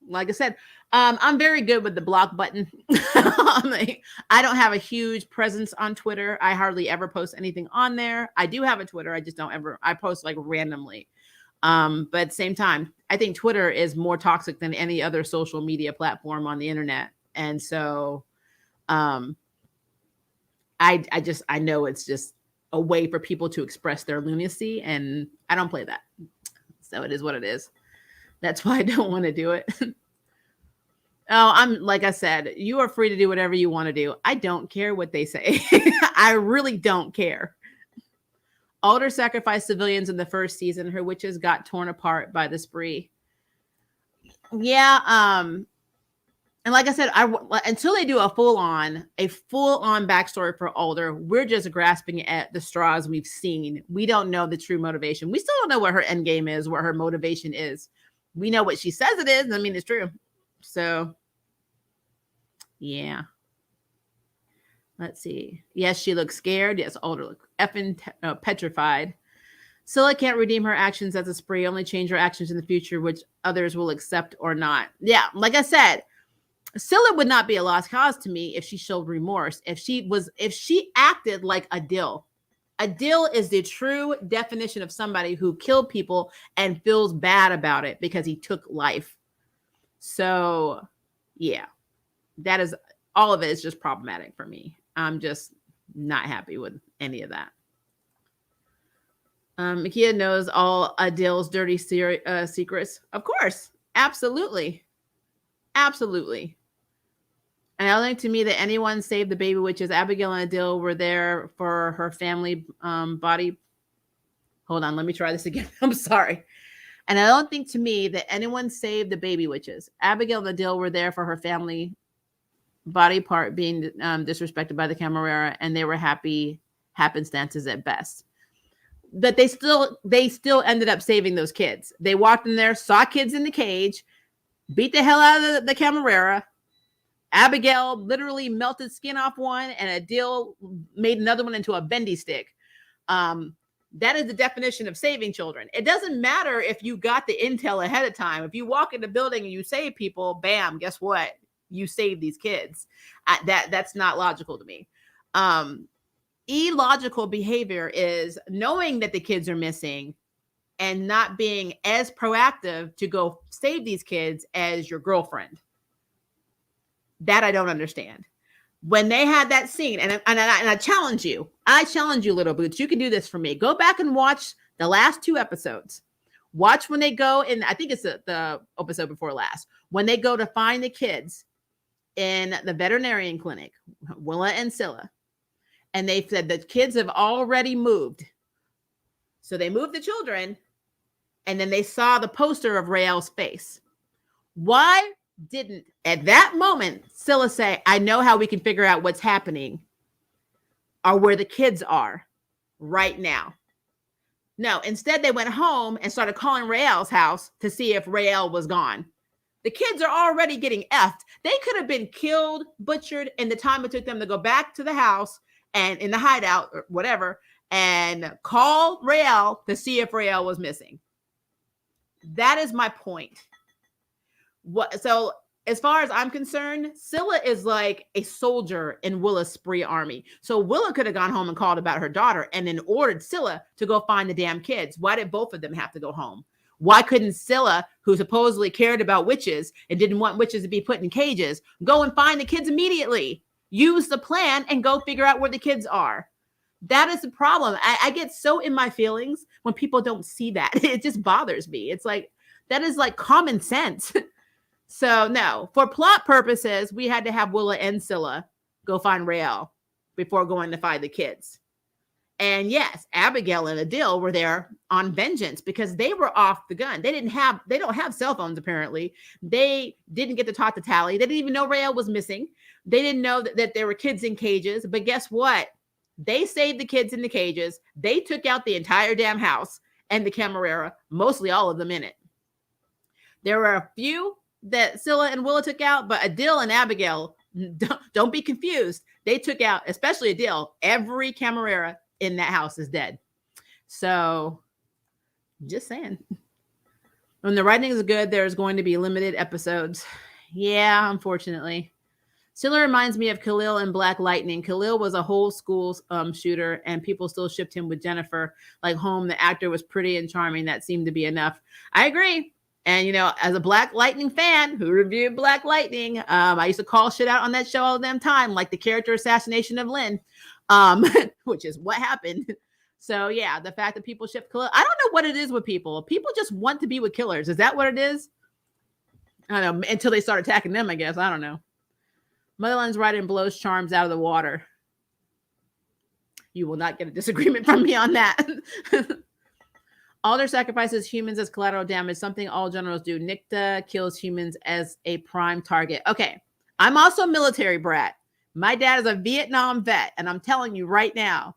Like I said, I'm very good with the block button. I don't have a huge presence on Twitter. I hardly ever post anything on there. I do have a Twitter. I just I post like randomly. But at the same time, I think Twitter is more toxic than any other social media platform on the internet. And so I know it's just a way for people to express their lunacy, and I don't play that. So it is what it is. That's why I don't want to do it. Like I said, you are free to do whatever you want to do. I don't care what they say. I really don't care. Alder sacrificed civilians in the first season. Her witches got torn apart by the spree. Yeah. And like I said, until they do a full on backstory for Alder, we're just grasping at the straws we've seen. We don't know the true motivation. We still don't know what her end game is, what her motivation is. We know what she says it is. I mean, it's true. So, yeah. Let's see. Yes, she looks scared. Yes, Alder looks effing petrified. Sylla can't redeem her actions as a spree, only change her actions in the future, which others will accept or not. Yeah, like I said, Sylla would not be a lost cause to me if she showed remorse. If she acted like Adil. Adil is the true definition of somebody who killed people and feels bad about it because he took life. So, yeah, that is all of it is just problematic for me. I'm just not happy with any of that. Makia knows all Adil's dirty secrets. Of course. Absolutely. Absolutely. And I think to me that anyone save the baby witches. Abigail and Adil were there for her family body. Hold on, let me try this again. I'm sorry. And I don't think to me that anyone saved the baby witches. Abigail and Adil were there for her family body part being disrespected by the Camarera, and they were happy happenstances at best. But they still ended up saving those kids. They walked in there, saw kids in the cage, beat the hell out of the Camarera. Abigail literally melted skin off one, and Adil made another one into a bendy stick. That is the definition of saving children. It doesn't matter if you got the intel ahead of time. If you walk in the building and you save people, bam, guess what? You save these kids. That's not logical to me. Illogical behavior is knowing that the kids are missing and not being as proactive to go save these kids as your girlfriend. That I don't understand. When they had that scene, and I challenge you, little boots, you can do this for me. Go back and watch The last 2 episodes. Watch when they go in, I think it's the episode before last, when they go to find the kids in the veterinarian clinic, Willa and Sylla. And they said the kids have already moved. So they moved the children, and then they saw the poster of Rael's face. Why didn't, at that moment, Sylla say, I know how we can figure out what's happening or where the kids are right now? No, instead they went home and started calling Rael's house to see if Rael was gone. The kids are already getting effed. They could have been killed, butchered in the time it took them to go back to the house and in the hideout or whatever and call Rael to see if Rael was missing. That is my point. So as far as I'm concerned, Sylla is like a soldier in Willa's spree army. So Willa could have gone home and called about her daughter and then ordered Sylla to go find the damn kids. Why did both of them have to go home? Why couldn't Sylla, who supposedly cared about witches and didn't want witches to be put in cages, go and find the kids immediately? Use the plan and go figure out where the kids are. That is the problem. I get so in my feelings when people don't see that. It just bothers me. It's like, that is like common sense. So no, for plot purposes, we had to have Willa and Sylla go find Rael before going to find the kids. And yes, Abigail and Adil were there on vengeance because they were off the gun. They don't have cell phones, apparently. They didn't get to talk to Tally. They didn't even know Rael was missing. They didn't know that there were kids in cages. But guess what? They saved the kids in the cages. They took out the entire damn house and the Camarera, mostly all of them in it. There were a few that Sylla and Willa took out, but Adil and Abigail, don't be confused. They took out, especially Adil, every Camarera in that house is dead. So just saying. When the writing is good, there's going to be limited episodes. Yeah, unfortunately. Sylla reminds me of Khalil in Black Lightning. Khalil was a whole school shooter, and people still shipped him with Jennifer. Like Home, the actor was pretty and charming. That seemed to be enough. I agree. And, you know, as a Black Lightning fan who reviewed Black Lightning, I used to call shit out on that show all the damn time, like the character assassination of Lynn, which is what happened. So, yeah, the fact that people ship Khalil. I don't know what it is with people. People just want to be with killers. Is that what it is? I don't know. Until they start attacking them, I guess. I don't know. Motherland's writing blows charms out of the water. You will not get a disagreement from me on that. Alder sacrifices humans as collateral damage, something all generals do. Nicte kills humans as a prime target. Okay, I'm also a military brat. My dad is a Vietnam vet, and I'm telling you right now,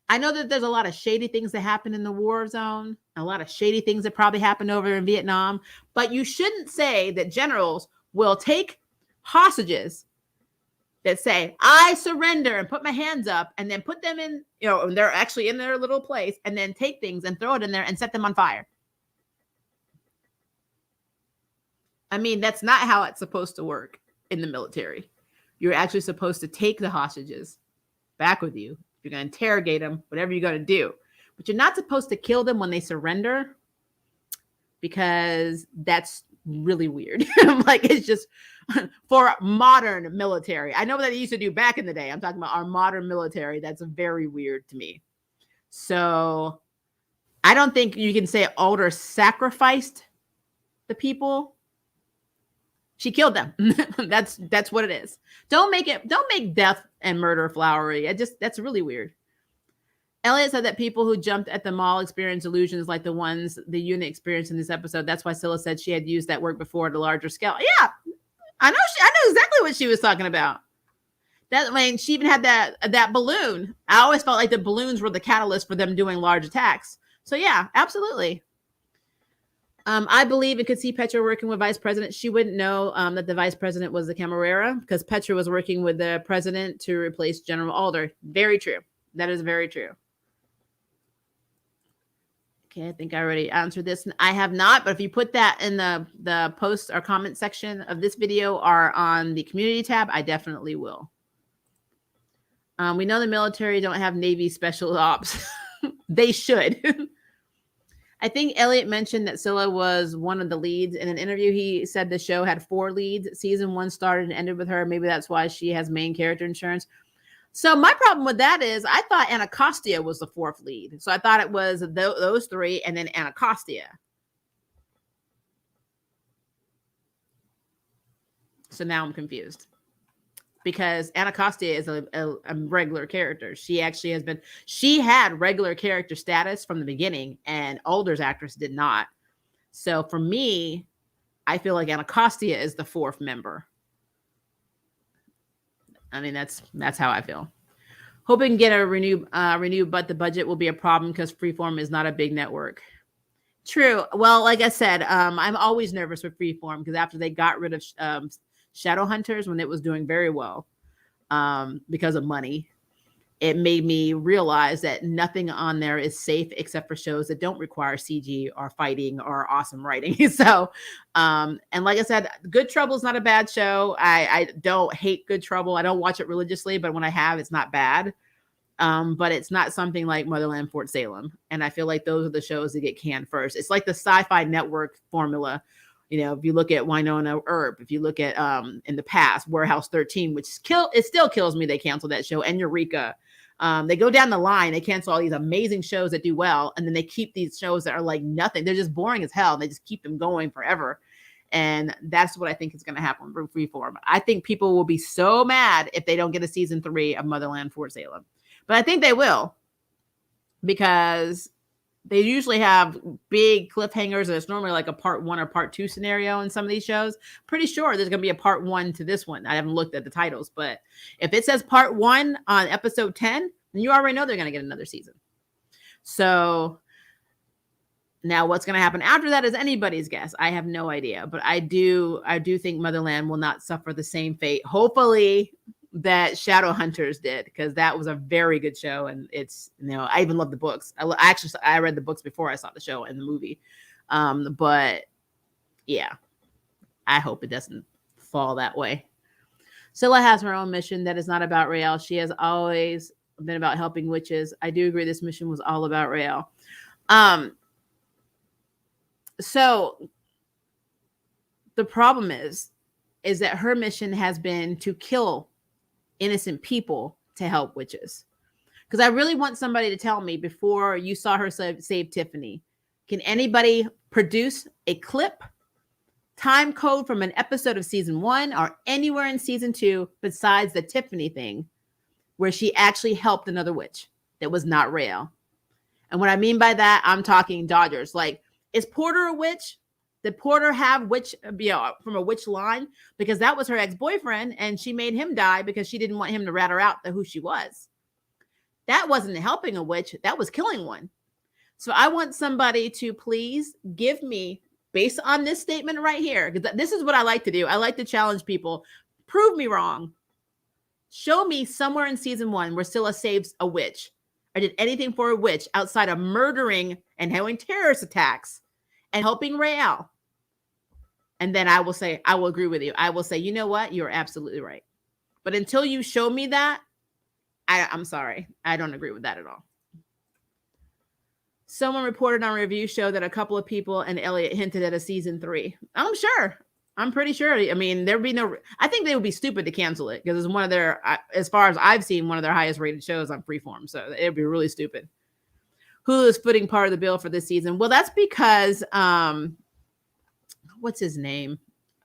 I know that there's a lot of shady things that happen in the war zone, a lot of shady things that probably happened over in Vietnam, but you shouldn't say that generals will take hostages that say, I surrender, and put my hands up, and then put them in, you know, they're actually in their little place, and then take things and throw it in there and set them on fire. I mean, that's not how it's supposed to work in the military. You're actually supposed to take the hostages back with you. You're going to interrogate them, whatever you're going to do. But you're not supposed to kill them when they surrender, because that's really weird. Like, it's just for modern military. I know what they used to do back in the day. I'm talking about our modern military. That's very weird to me. So I don't think you can say Alder sacrificed the people. She killed them. That's what it is. Don't make death and murder flowery. That's really weird. Elliot said that people who jumped at the mall experience illusions like the ones the unit experienced in this episode. That's why Sylla said she had used that word before at a larger scale. Yeah, I know exactly what she was talking about. That, I mean, she even had that balloon. I always felt like the balloons were the catalyst for them doing large attacks. So yeah, absolutely. I believe and could see Petra working with Vice President. She wouldn't know that the Vice President was the Camarera, because Petra was working with the President to replace General Alder. Very true. That is very true. Okay, I think I already answered this. I have not, but if you put that in the post or comment section of this video or on the community tab, I definitely will. We know the military don't have Navy special ops. They should. I think Elliot mentioned that Sylla was one of the leads. In an interview, he said the show had 4 leads. Season 1 started and ended with her. Maybe that's why she has main character insurance. So my problem with that is I thought Anacostia was the fourth lead. So I thought it was those three and then Anacostia. So now I'm confused because Anacostia is a regular character. She actually she had regular character status from the beginning, and Alder's actress did not. So for me, I feel like Anacostia is the fourth member. I mean, that's how I feel. Hoping to get a renewed, but the budget will be a problem because Freeform is not a big network. True. Well, like I said, I'm always nervous with Freeform because after they got rid of Shadowhunters when it was doing very well, because of money, it made me realize that nothing on there is safe except for shows that don't require CG or fighting or awesome writing. So, and like I said, Good Trouble is not a bad show. I don't hate Good Trouble. I don't watch it religiously, but when I have, it's not bad. But it's not something like Motherland, Fort Salem. And I feel like those are the shows that get canned first. It's like the Sci-Fi Network formula. You know, if you look at Winona Earp, if you look at in the past, Warehouse 13, which it still kills me they canceled that show, and Eureka. They go down the line, they cancel all these amazing shows that do well, and then they keep these shows that are like nothing. They're just boring as hell. They just keep them going forever. And that's what I think is going to happen with Freeform. I think people will be so mad if they don't get a season 3 of Motherland, Fort Salem. But I think they will, because they usually have big cliffhangers, and it's normally like a part 1 or part 2 scenario in some of these shows. Pretty sure there's going to be a part 1 to this one. I haven't looked at the titles, but if it says part 1 on episode 10, then you already know they're going to get another season. So now what's going to happen after that is anybody's guess. I have no idea, but I do think Motherland will not suffer the same fate. Hopefully that Shadowhunters did, because that was a very good show, and it's, you know, I even love the books. I read the books before I saw the show and the movie, but yeah, I hope it doesn't fall that way. Sylla has her own mission that is not about Raelle. She has always been about helping witches. I do agree this mission was all about Raelle. So the problem is that her mission has been to kill innocent people to help witches. Because I really want somebody to tell me, before you saw her save Tiffany, can anybody produce a clip, time code from an episode of season 1 or anywhere in season 2 besides the Tiffany thing, where she actually helped another witch that was not Raelle? And what I mean by that, I'm talking Dodgers. Like, is Porter a witch? Did Porter have witch, from a witch line? Because that was her ex-boyfriend, and she made him die because she didn't want him to rat her out who she was. That wasn't helping a witch. That was killing one. So I want somebody to please give me, based on this statement right here, because this is what I like to do. I like to challenge people. Prove me wrong. Show me somewhere in season 1 where Sylla saves a witch or did anything for a witch outside of murdering and having terrorist attacks and helping Raelle. And then I will say, I will agree with you. I will say, you know what? You're absolutely right. But until you show me that, I'm sorry. I don't agree with that at all. Someone reported on a review show that a couple of people and Elliot hinted at a season 3. I'm sure. I'm pretty sure. I mean, there'd be no, I think they would be stupid to cancel it, because it's one of their, as far as I've seen, one of their highest rated shows on Freeform. So it'd be really stupid. Hulu is footing part of the bill for this season. Well, that's because, what's his name?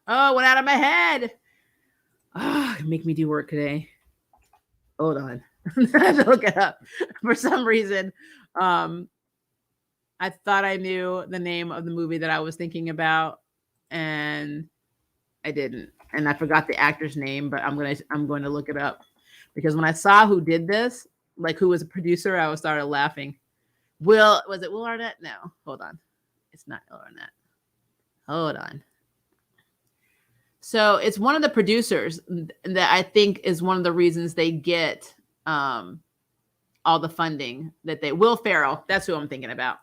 Oh, it went out of my head. Oh, make me do work today. Hold on. I have to look it up. For some reason, I thought I knew the name of the movie that I was thinking about, and I didn't. And I forgot the actor's name, but I'm going to look it up, because when I saw who did this, like who was a producer, I started laughing. Was it Will Arnett? No, hold on. It's not Will Arnett. Hold on. So it's one of the producers that I think is one of the reasons they get all the funding that Will Ferrell. That's who I'm thinking about.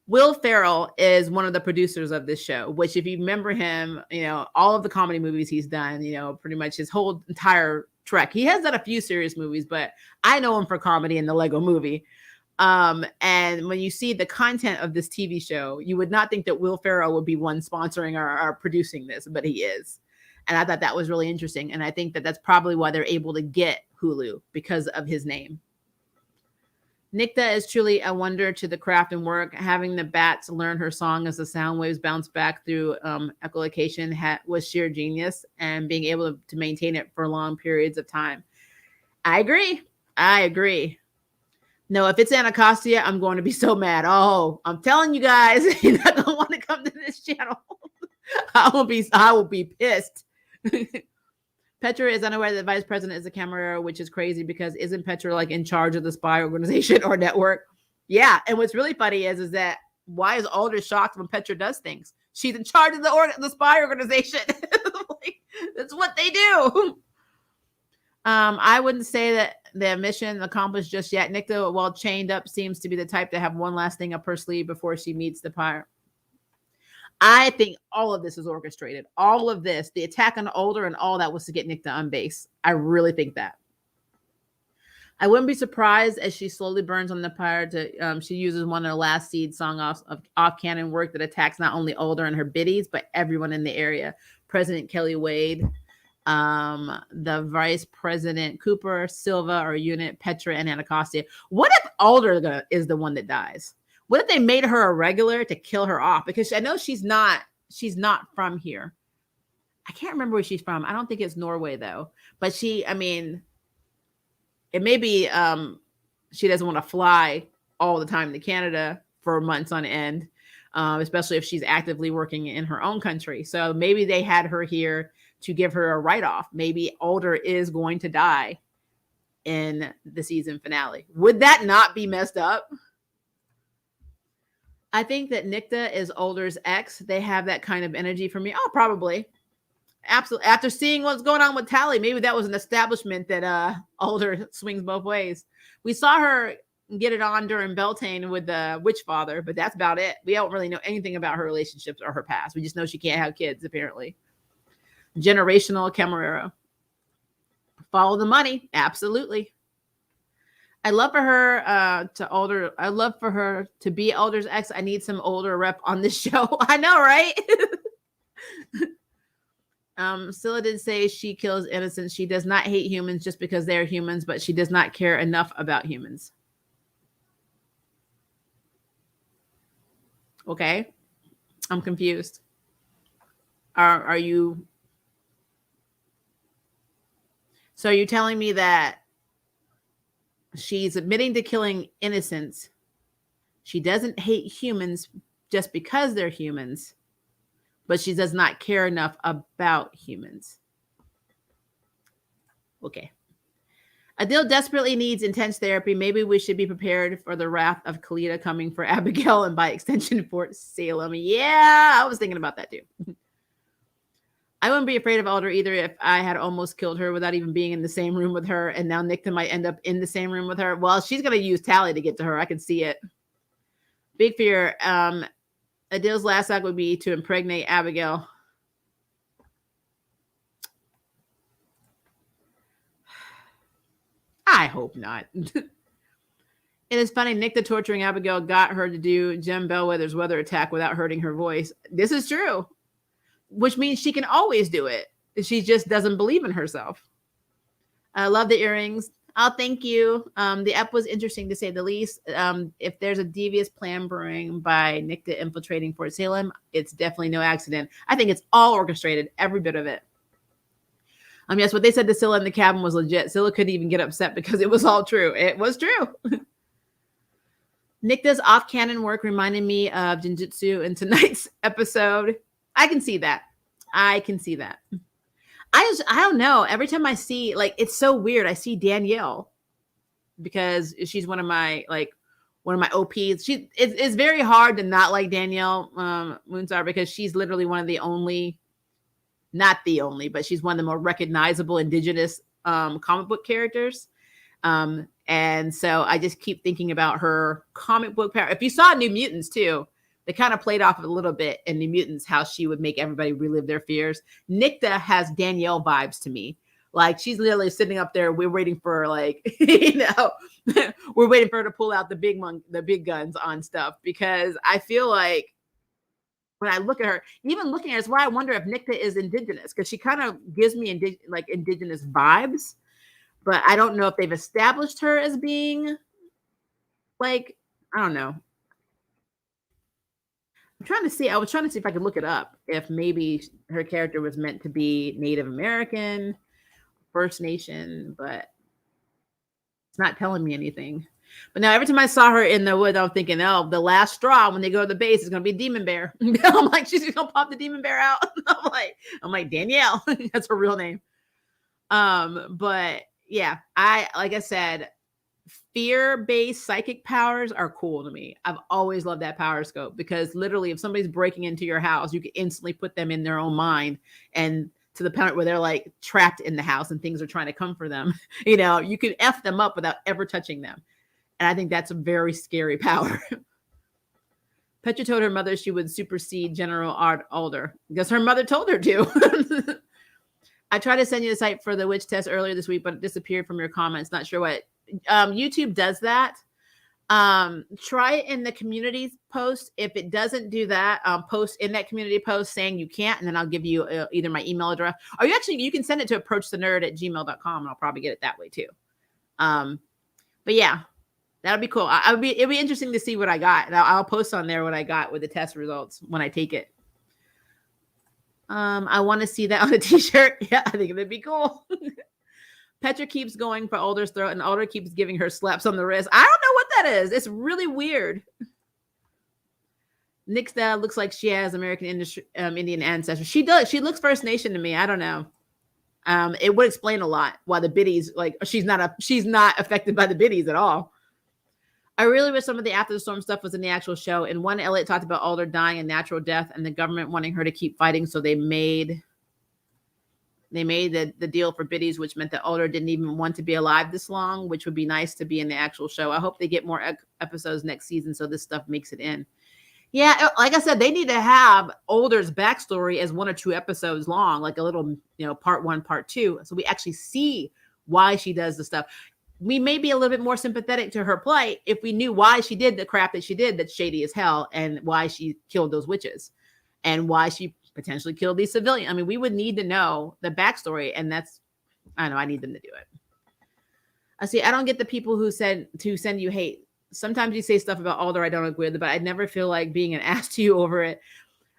Will Ferrell is one of the producers of this show, which, if you remember him, all of the comedy movies he's done, pretty much his whole entire trek. He has done a few serious movies, but I know him for comedy in the Lego Movie. And when you see the content of this TV show, you would not think that Will Ferrell would be one sponsoring or producing this, but he is. And I thought that was really interesting. And I think that that's probably why they're able to get Hulu because of his name. Nicte is truly a wonder to the craft and work. Having the bats learn her song as the sound waves bounce back through echolocation was sheer genius, and being able to maintain it for long periods of time. I agree. No, if it's Anacostia, I'm going to be so mad. Oh, I'm telling you guys, you're not going to want to come to this channel. I will be pissed. Petra is unaware that the vice president is a camera, which is crazy because isn't Petra like in charge of the spy organization or network? Yeah. And what's really funny is that why is Alder shocked when Petra does things? She's in charge of the spy organization. Like, that's what they do. I wouldn't say that the mission accomplished just yet. Nicte, while chained up, seems to be the type to have one last thing up her sleeve before she meets the pirate. I think all of this is orchestrated. All of this, the attack on Alder and all that, was to get Nicte on base. I really think that. I wouldn't be surprised as she slowly burns on the pyre to she uses one of the last seed song off cannon work that attacks not only Alder and her biddies, but everyone in the area. President Kelly Wade, the Vice President Cooper, Silva, or unit, Petra, and Anacostia. What if Alder is the one that dies? What if they made her a regular to kill her off? Because I know she's not from here. I can't remember where she's from. I don't think it's Norway though. But it may be she doesn't want to fly all the time to Canada for months on end, especially if she's actively working in her own country. So maybe they had her here to give her a write-off. Maybe Alder is going to die in the season finale. Would that not be messed up? I think that Nicte is Alder's ex. They have that kind of energy for me. Oh, probably. Absolutely. After seeing what's going on with Tally, maybe that was an establishment that Alder swings both ways. We saw her get it on during Beltane with the witch father, but that's about it. We don't really know anything about her relationships or her past. We just know she can't have kids, apparently. Generational Camarero. Follow the money. Absolutely. I love for her to Alder. I love for her to be Alder's ex. I need some Alder rep on this show. I know, right? Sylla did say she kills innocents. She does not hate humans just because they are humans, but she does not care enough about humans. Okay. I'm confused. Are you? So are you telling me that she's admitting to killing innocents? She doesn't hate humans just because they're humans, but she does not care enough about humans. Okay. Adil desperately needs intense therapy. Maybe we should be prepared for the wrath of Khalida coming for Abigail and by extension for Salem. Yeah, I was thinking about that too. I wouldn't be afraid of Alder either if I had almost killed her without even being in the same room with her, and now Nicte might end up in the same room with her. Well, she's going to use Tally to get to her. I can see it. Big fear. Adil's last act would be to impregnate Abigail. I hope not. It is funny. Nicte torturing Abigail got her to do Jem Bellwether's weather attack without hurting her voice. This is true. Which means she can always do it. She just doesn't believe in herself. I love the earrings. Oh, thank you. The ep was interesting to say the least. If there's a devious plan brewing by Nicte infiltrating Fort Salem, it's definitely no accident. I think it's all orchestrated, every bit of it. Yes, what they said to Sylla in the cabin was legit. Sylla couldn't even get upset because it was all true. It was true. Nicte's off-canon work reminded me of Jinjutsu in tonight's episode. I can see that. I don't know. Every time I see, like, it's so weird. I see Danielle because she's one of my OPs. It's very hard to not like Danielle Moonsar because she's literally one of the only, not the only, but she's one of the more recognizable indigenous comic book characters. And so I just keep thinking about her comic book power. If you saw New Mutants too, they kind of played off a little bit in New Mutants, how she would make everybody relive their fears. Nicte has Danielle vibes to me. Like, she's literally sitting up there. We're waiting for, like, we're waiting for her to pull out the big guns on stuff, because I feel like when I look at her, even looking at her, is why I wonder if Nicte is indigenous, because she kind of gives me indigenous vibes. But I don't know if they've established her as being like, I don't know. I was trying to see if I could look it up, if maybe her character was meant to be Native American, First Nation, but it's not telling me anything. But now every time I saw her in the woods, I'm thinking, oh, the last straw when they go to the base is going to be Demon Bear. I'm like, she's going to pop the Demon Bear out. I'm like Danielle. That's her real name. But yeah, like I said, fear-based psychic powers are cool to me. I've always loved that power scope, because literally if somebody's breaking into your house, you can instantly put them in their own mind, and to the point where they're like trapped in the house and things are trying to come for them. You know, you can F them up without ever touching them. And I think that's a very scary power. Petra told her mother she would supersede General Alder because her mother told her to. I tried to send you the site for the witch test earlier this week, but it disappeared from your comments. Not sure what. YouTube does that. Try it in the community post. If it doesn't do that, post in that community post saying you can't, and then I'll give you either my email address, or you can send it to approachthenerd@gmail.com, and I'll probably get it that way too. But yeah, that'll be cool. It'll be interesting to see what I got, and I'll post on there what I got with the test results when I take it. I want to see that on a t-shirt. Yeah, I think it'd be cool. Petra keeps going for Alder's throat, and Alder keeps giving her slaps on the wrist. I don't know what that is. It's really weird. Nicte looks like she has American Indian ancestry. She does. She looks First Nation to me. I don't know. It would explain a lot why the biddies, like, she's not affected by the biddies at all. I really wish some of the After the Storm stuff was in the actual show. In one, Elliot talked about Alder dying a natural death and the government wanting her to keep fighting, so they made the deal for biddies, which meant that Alder didn't even want to be alive this long, which would be nice to be in the actual show. I hope they get more episodes next season so this stuff makes it in. Yeah, like I said, they need to have Alder's backstory as 1 or 2 episodes long, like a little, part 1, part 2, so we actually see why she does the stuff. We may be a little bit more sympathetic to her plight if we knew why she did the crap that she did that's shady as hell, and why she killed those witches, and why she potentially killed these civilians. I mean, we would need to know the backstory, and I need them to do it. I don't get the people who said to send you hate. Sometimes you say stuff about Alder I don't agree with, but I never feel like being an ass to you over it.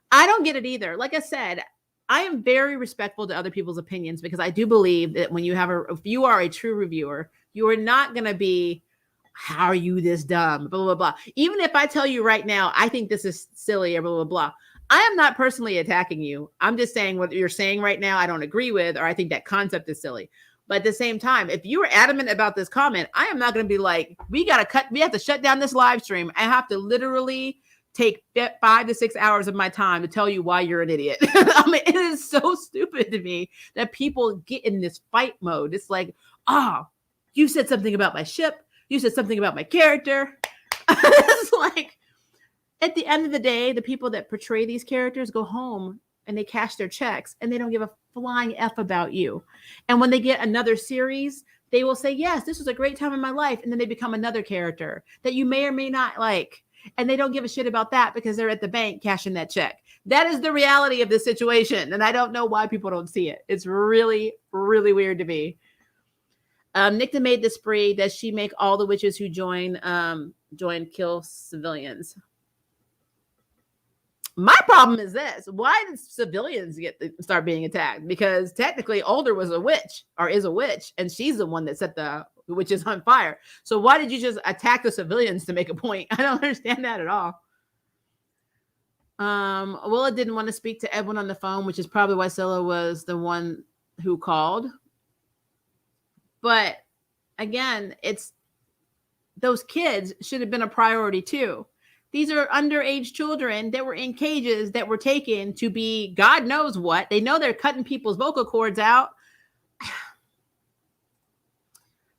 I don't get it either. Like I said, I am very respectful to other people's opinions, because I do believe that when if you are a true reviewer, you are not going to be, how are you this dumb, blah, blah, blah. Even if I tell you right now, I think this is silly or blah, blah, blah. I am not personally attacking you. I'm just saying what you're saying right now, I don't agree with, or I think that concept is silly. But at the same time, if you were adamant about this comment, I am not going to be like, we have to shut down this live stream. I have to literally take 5 to 6 hours of my time to tell you why you're an idiot. I mean, it is so stupid to me that people get in this fight mode. It's like, you said something about my ship. You said something about my character. It's like, at the end of the day, the people that portray these characters go home and they cash their checks, and they don't give a flying F about you. And when they get another series, they will say, yes, this was a great time in my life. And then they become another character that you may or may not like. And they don't give a shit about that because they're at the bank cashing that check. That is the reality of the situation. And I don't know why people don't see it. It's really, really weird to me. Nicte made the spree. Does she make all the witches who join kill civilians? My problem is this: why did civilians start being attacked? Because technically, Alder was a witch, or is a witch, and she's the one that set the witches on fire. So why did you just attack the civilians to make a point? I don't understand that at all. Willa didn't want to speak to Edwin on the phone, which is probably why Sylla was the one who called. But again, those kids should have been a priority too. These are underage children that were in cages that were taken to be God knows what. They know they're cutting people's vocal cords out.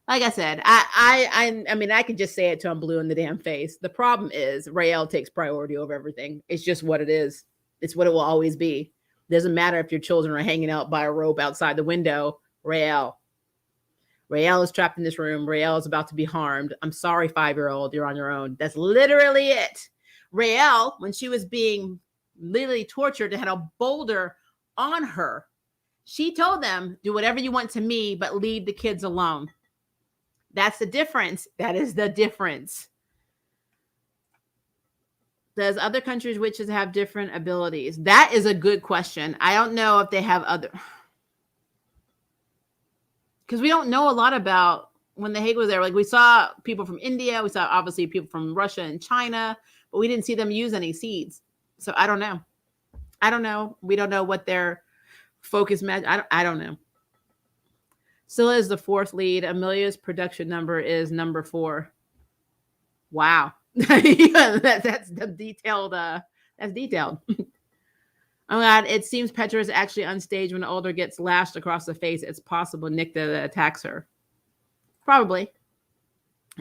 Like I said, I mean, I can just say it till I'm blue in the damn face. The problem is Raelle takes priority over everything. It's just what it is. It's what it will always be. Doesn't matter if your children are hanging out by a rope outside the window. Raelle is trapped in this room. Raelle is about to be harmed. I'm sorry, 5-year-old. You're on your own. That's literally it. Raelle, when she was being literally tortured and had a boulder on her, she told them, do whatever you want to me, but leave the kids alone. That's the difference. That is the difference. Does other countries' witches have different abilities? That is a good question. I don't know if they have other, because we don't know a lot about when the Hague was there. Like, we saw people from India, we saw obviously people from Russia and China, but we didn't see them use any seeds. So I don't know. We don't know what their focus magic. I don't know. Sylla is the fourth lead. Amelia's production number is number 4. Wow. That's the detailed. That's detailed. Oh God, it seems Petra is actually unstaged when Alder gets lashed across the face. It's possible Nicte attacks her. Probably.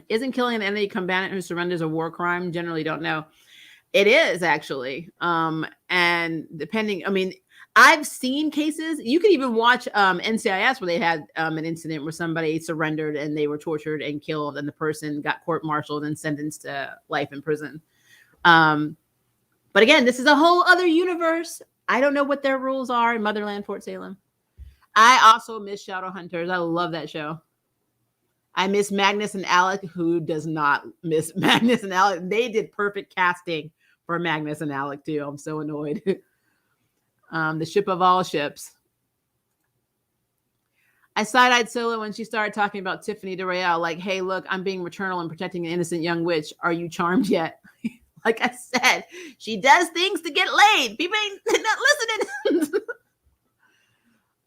Isn't killing an enemy combatant who surrenders a war crime? Generally don't know. It is actually. And depending, I mean, I've seen cases. You can even watch NCIS where they had an incident where somebody surrendered and they were tortured and killed, and the person got court-martialed and sentenced to life in prison. But again, this is a whole other universe. I don't know what their rules are in Motherland, Fort Salem. I also miss Shadowhunters. I love that show. I miss Magnus and Alec. Who does not miss Magnus and Alec? They did perfect casting for Magnus and Alec too. I'm so annoyed. The ship of all ships. I side-eyed Sylla when she started talking about Tiffany DeRoyale. Like, hey, look, I'm being maternal and protecting an innocent young witch. Are you charmed yet? Like I said, she does things to get laid. People ain't not listening.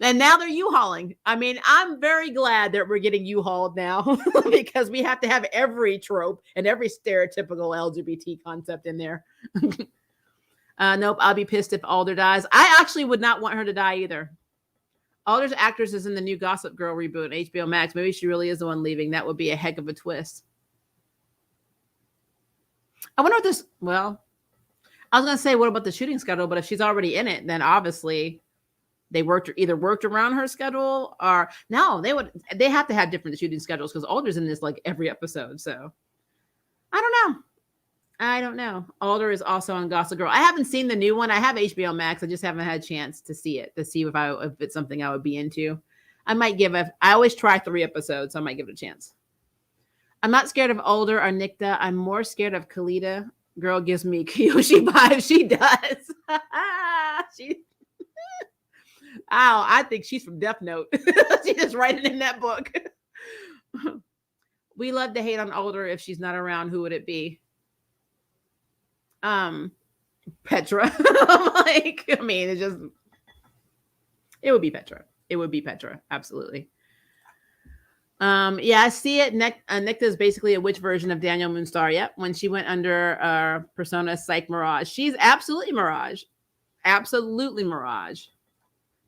And now they're U-hauling. I mean, I'm very glad that we're getting U-hauled now because we have to have every trope and every stereotypical LGBT concept in there. Nope, I'll be pissed if Alder dies. I actually would not want her to die either. Alder's actress is in the new Gossip Girl reboot on HBO Max. Maybe she really is the one leaving. That would be a heck of a twist. I wonder what this, well, I was going to say, what about the shooting schedule? But if she's already in it, then obviously they either worked around her schedule or no, they have to have different shooting schedules because Alder's in this like every episode. So I don't know. Alder is also on Gossip Girl. I haven't seen the new one. I have HBO Max. I just haven't had a chance to see it, to see if it's something I would be into. I always try 3 episodes, so I might give it a chance. I'm not scared of Alder or Nicte. I'm more scared of Kalita. Girl gives me Kiyoshi vibes. She does. I think she's from Death Note. She's just writing in that book. We love to hate on Alder. If she's not around, who would it be? Petra. It would be Petra. It would be Petra. Absolutely. Yeah, I see it. Nicte is basically a witch version of Daniel Moonstar. Yep. When she went under persona Psych Mirage. She's absolutely Mirage. Absolutely Mirage.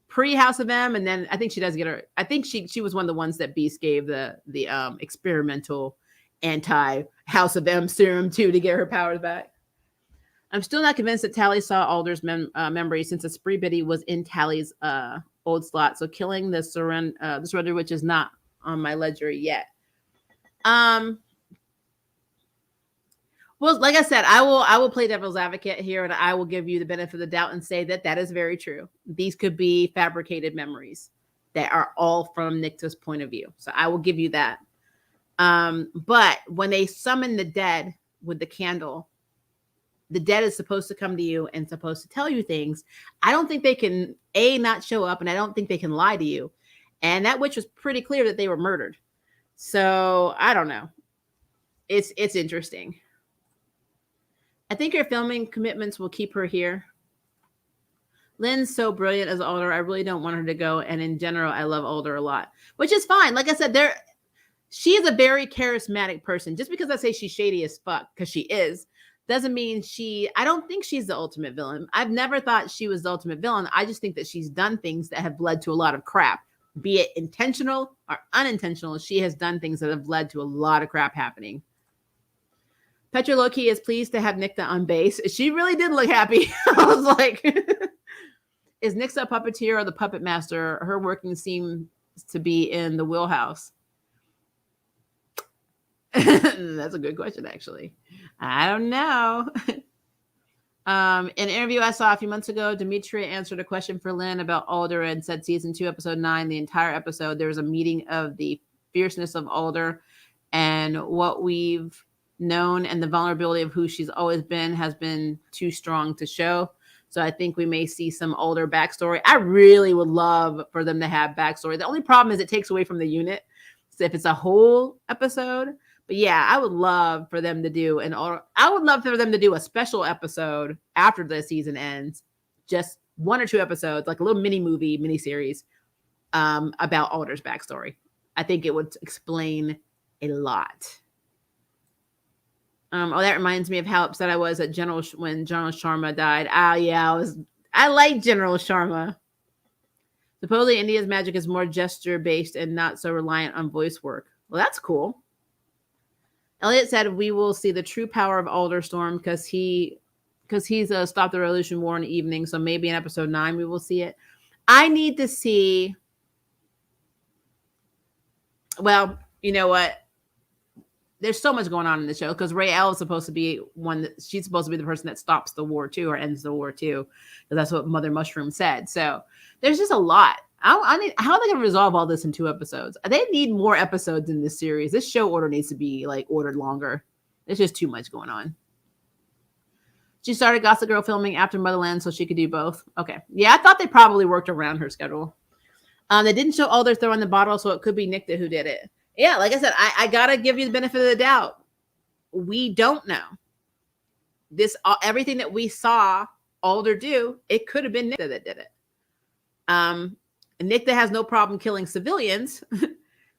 Pre-House of M, and then I think she does get her. I think she was one of the ones that Beast gave the experimental anti-House of M serum to get her powers back. I'm still not convinced that Tally saw Alder's memory since the Spree Biddy was in Tally's old slot. So killing the surrender witch is not on my ledger yet. Well, like I said, I will play devil's advocate here, and I will give you the benefit of the doubt and say that is very true. These could be fabricated memories that are all from Nicte's point of view. So I will give you that. But when they summon the dead with the candle, the dead is supposed to come to you and supposed to tell you things. I don't think they can not show up, and I don't think they can lie to you. And that witch was pretty clear that they were murdered. So I don't know. It's interesting. I think her filming commitments will keep her here. Lynn's so brilliant as Alder. I really don't want her to go. And in general, I love Alder a lot, which is fine. Like I said, she is a very charismatic person. Just because I say she's shady as fuck, because she is, doesn't mean I don't think she's the ultimate villain. I've never thought she was the ultimate villain. I just think that she's done things that have led to a lot of crap, be it intentional or unintentional. She has done things that have led to a lot of crap happening. Petra Loki is pleased to have Nicte on base. She really did look happy. I was like, is Nicte a puppeteer or the puppet master? Her working seems to be in the wheelhouse. That's a good question, actually. I don't know. In an interview I saw a few months ago, Demetria answered a question for Lynn about Alder and said season 2, episode 9, the entire episode, there was a meeting of the fierceness of Alder and what we've known and the vulnerability of who she's always been has been too strong to show. So I think we may see some older backstory. I really would love for them to have backstory. The only problem is it takes away from the unit. So if it's a whole episode, but yeah, I would love for them to do a special episode after the season ends, just 1 or 2 episodes, like a little mini series about Alder's backstory. I think it would explain a lot. That reminds me of how upset I was at when General Sharma died. I like General Sharma. Supposedly India's magic is more gesture based and not so reliant on voice work. Well, that's cool. Elliot said we will see the true power of Alderstorm because he's stopped the Revolution War in the evening. So maybe in episode 9 we will see it. I need to see. Well, you know what? There's so much going on in the show because Raelle is supposed to be she's supposed to be the person that stops the war too, or ends the war too, because that's what Mother Mushroom said. So there's just a lot. How are they going to resolve all this in 2 episodes? They need more episodes in this series. This show order needs to be like ordered longer. There's just too much going on. She started Gossip Girl filming after Motherland so she could do both. Okay. Yeah, I thought they probably worked around her schedule. They didn't show Alder throwing the bottle, so it could be Nicte who did it. Yeah, like I said, I gotta give you the benefit of the doubt. We don't know. Everything that we saw Alder do, it could have been Nicte that did it. Nicte has no problem killing civilians,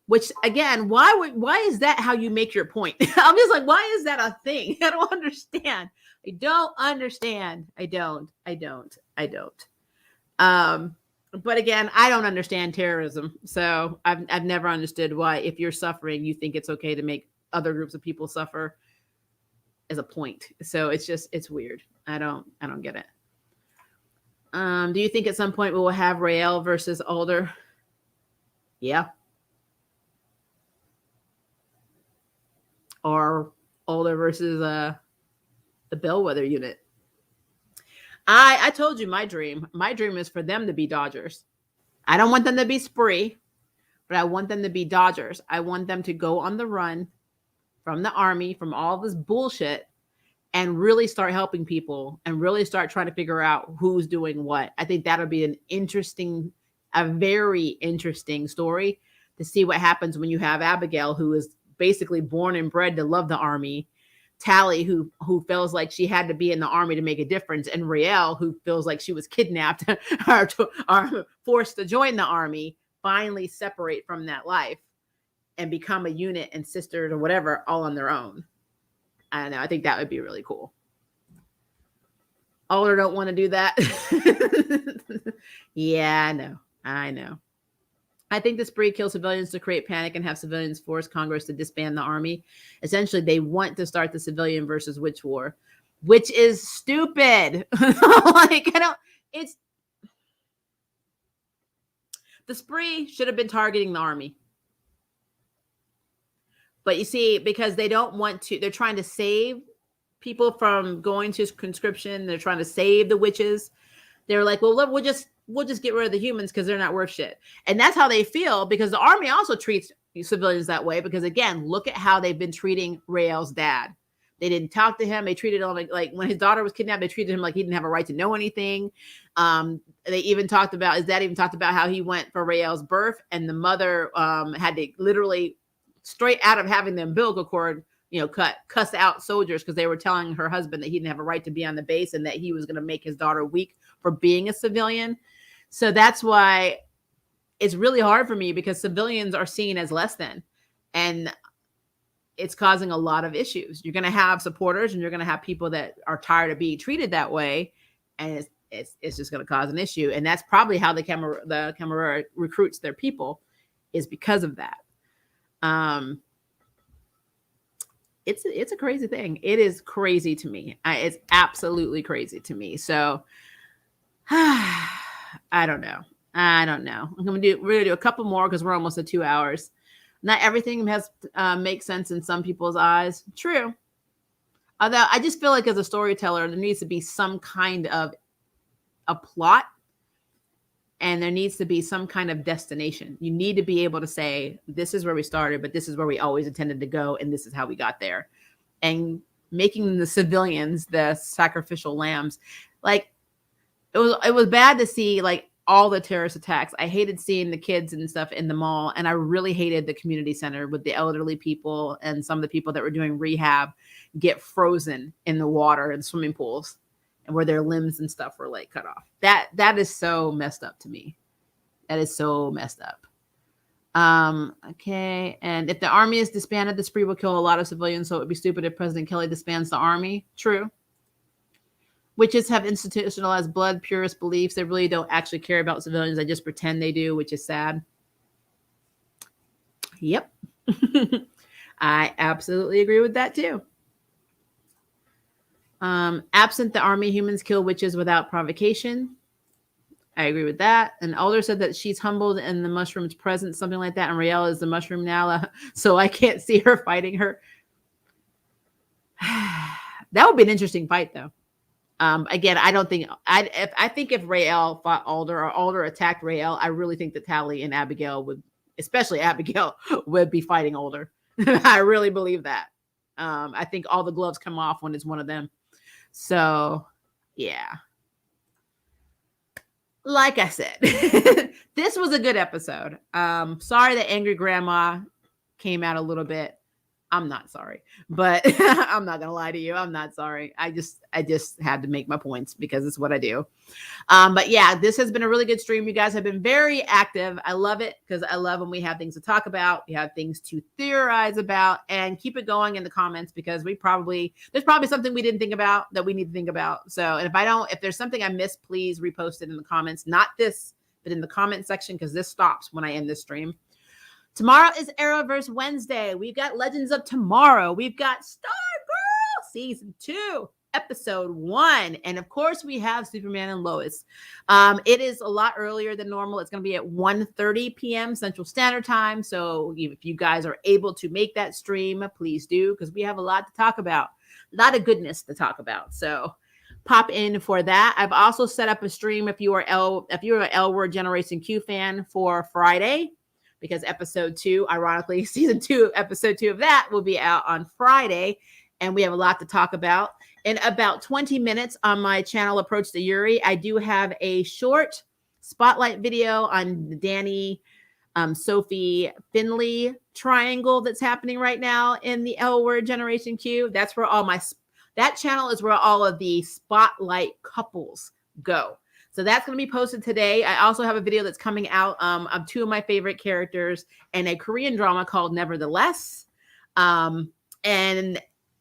which again, why is that how you make your point? I'm just like, why is that a thing? I don't understand. I don't. But again, I don't understand terrorism. So I've never understood why, if you're suffering, you think it's okay to make other groups of people suffer as a point. So it's weird. I don't get it. Do you think at some point we will have Raelle versus Alder? Yeah. Or Alder versus the Bellwether unit. I told you my dream. My dream is for them to be Dodgers. I don't want them to be Spree, but I want them to be Dodgers. I want them to go on the run from the army, from all this bullshit, and really start helping people and really start trying to figure out who's doing what. I think that'll be a very interesting story to see what happens when you have Abigail, who is basically born and bred to love the army, Tally, who feels like she had to be in the army to make a difference, and Raelle, who feels like she was kidnapped or forced to join the army, finally separate from that life and become a unit and sisters or whatever, all on their own. I don't know. I think that would be really cool. Alder don't want to do that. Yeah, I know. I think the Spree kills civilians to create panic and have civilians force Congress to disband the army. Essentially, they want to start the civilian versus witch war, which is stupid. The Spree should have been targeting the army. But you see, because they don't want to, they're trying to save people from going to conscription. They're trying to save the witches. They're like, well, we'll just get rid of the humans because they're not worth shit. And that's how they feel, because the army also treats civilians that way. Because again, look at how they've been treating Raelle's dad. They didn't talk to him. They treated him like when his daughter was kidnapped, they treated him like he didn't have a right to know anything. His dad even talked about how he went for Raelle's birth, and the mother had to literally, straight out of having the umbilical cord, cuss out soldiers because they were telling her husband that he didn't have a right to be on the base and that he was going to make his daughter weak for being a civilian. So that's why it's really hard for me, because civilians are seen as less than, and it's causing a lot of issues. You're going to have supporters and you're going to have people that are tired of being treated that way. And it's just going to cause an issue. And that's probably how the Camarera recruits their people, is because of that. It's a crazy thing. It is crazy to me. It's absolutely crazy to me. So I don't know. We're gonna do a couple more because we're almost at 2 hours. Not everything makes sense in some people's eyes. True. Although I just feel like as a storyteller, there needs to be some kind of a plot. and there needs to be some kind of destination. You need to be able to say, this is where we started, but this is where we always intended to go, and this is how we got there. And making the civilians the sacrificial lambs. Like, it was bad to see like all the terrorist attacks. I hated seeing the kids and stuff in the mall, and I really hated the community center with the elderly people and some of the people that were doing rehab get frozen in the water and swimming pools, and where their limbs and stuff were like cut off. That is so messed up to me. That is so messed up. Okay. And if the army is disbanded, the spree will kill a lot of civilians. So it would be stupid if President Kelly disbands the army. True. Witches have institutionalized blood purist beliefs. They really don't actually care about civilians. They just pretend they do, which is sad. Yep. I absolutely agree with that too. Absent the army, humans kill witches without provocation. I agree with that. And Alder said that she's humbled in the mushroom's presence, something like that. And Raelle is the mushroom now, so I can't see her fighting her. That would be an interesting fight, though. Again, I don't think I think if Raelle fought Alder or Alder attacked Raelle, I really think that Tally and Abigail would, especially Abigail, would be fighting Alder. I really believe that. I think all the gloves come off when it's one of them. So, yeah. Like I said, this was a good episode. Sorry that Angry Grandma came out a little bit. I'm not sorry, but I'm not gonna lie to you. I'm not sorry. I just had to make my points because it's what I do. But yeah, this has been a really good stream. You guys have been very active. I love it because I love when we have things to talk about. We have things to theorize about, and keep it going in the comments because there's probably something we didn't think about that we need to think about. So, and if there's something I missed, please repost it in the comments. Not this, but in the comment section, because this stops when I end this stream. Tomorrow is Arrowverse Wednesday. We've got Legends of Tomorrow. We've got Stargirl Season 2, Episode 1. And of course, we have Superman and Lois. It is a lot earlier than normal. It's going to be at 1:30 p.m. Central Standard Time. So if you guys are able to make that stream, please do, because we have a lot to talk about. A lot of goodness to talk about. So pop in for that. I've also set up a stream if you're an L Word Generation Q fan for Friday, because episode 2, ironically, season 2, episode 2 of that will be out on Friday. And we have a lot to talk about. In about 20 minutes on my channel, Approach the Yuri, I do have a short spotlight video on the Danny, Sophie, Finley triangle that's happening right now in the L Word Generation Q. That's where that channel is where all of the spotlight couples go. So that's going to be posted today. I also have a video that's coming out of 2 of my favorite characters in a Korean drama called Nevertheless. And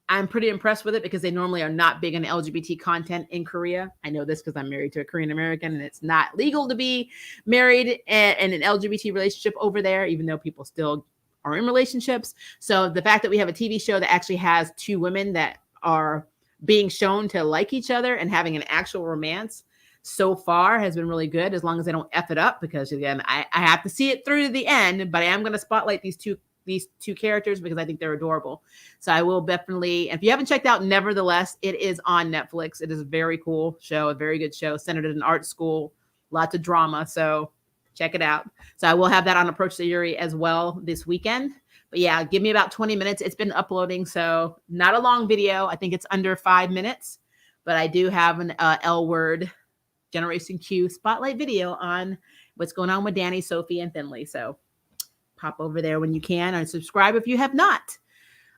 I'm pretty impressed with it because they normally are not big on LGBT content in Korea. I know this because I'm married to a Korean American, and it's not legal to be married in an LGBT relationship over there, even though people still are in relationships. So the fact that we have a TV show that actually has 2 women that are being shown to like each other and having an actual romance so far has been really good, as long as they don't F it up, because again, I have to see it through to the end, but I am going to spotlight these two characters because I think they're adorable. So I will definitely, if you haven't checked out Nevertheless, it is on Netflix. It is a very cool show, a very good show, centered in an art school, lots of drama. So check it out. So I will have that on Approach the Yuri as well this weekend. But yeah, give me about 20 minutes. It's been uploading, so not a long video. I think it's under 5 minutes, but I do have an L Word Generation Q spotlight video on what's going on with Danny, Sophie, and Finley. So pop over there when you can, and subscribe if you have not.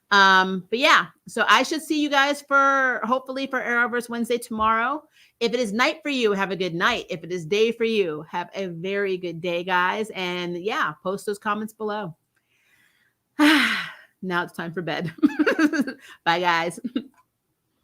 But yeah, so I should see you guys hopefully for Arrowverse Wednesday tomorrow. If it is night for you, have a good night. If it is day for you, have a very good day, guys. And yeah, post those comments below. Now it's time for bed. Bye, guys.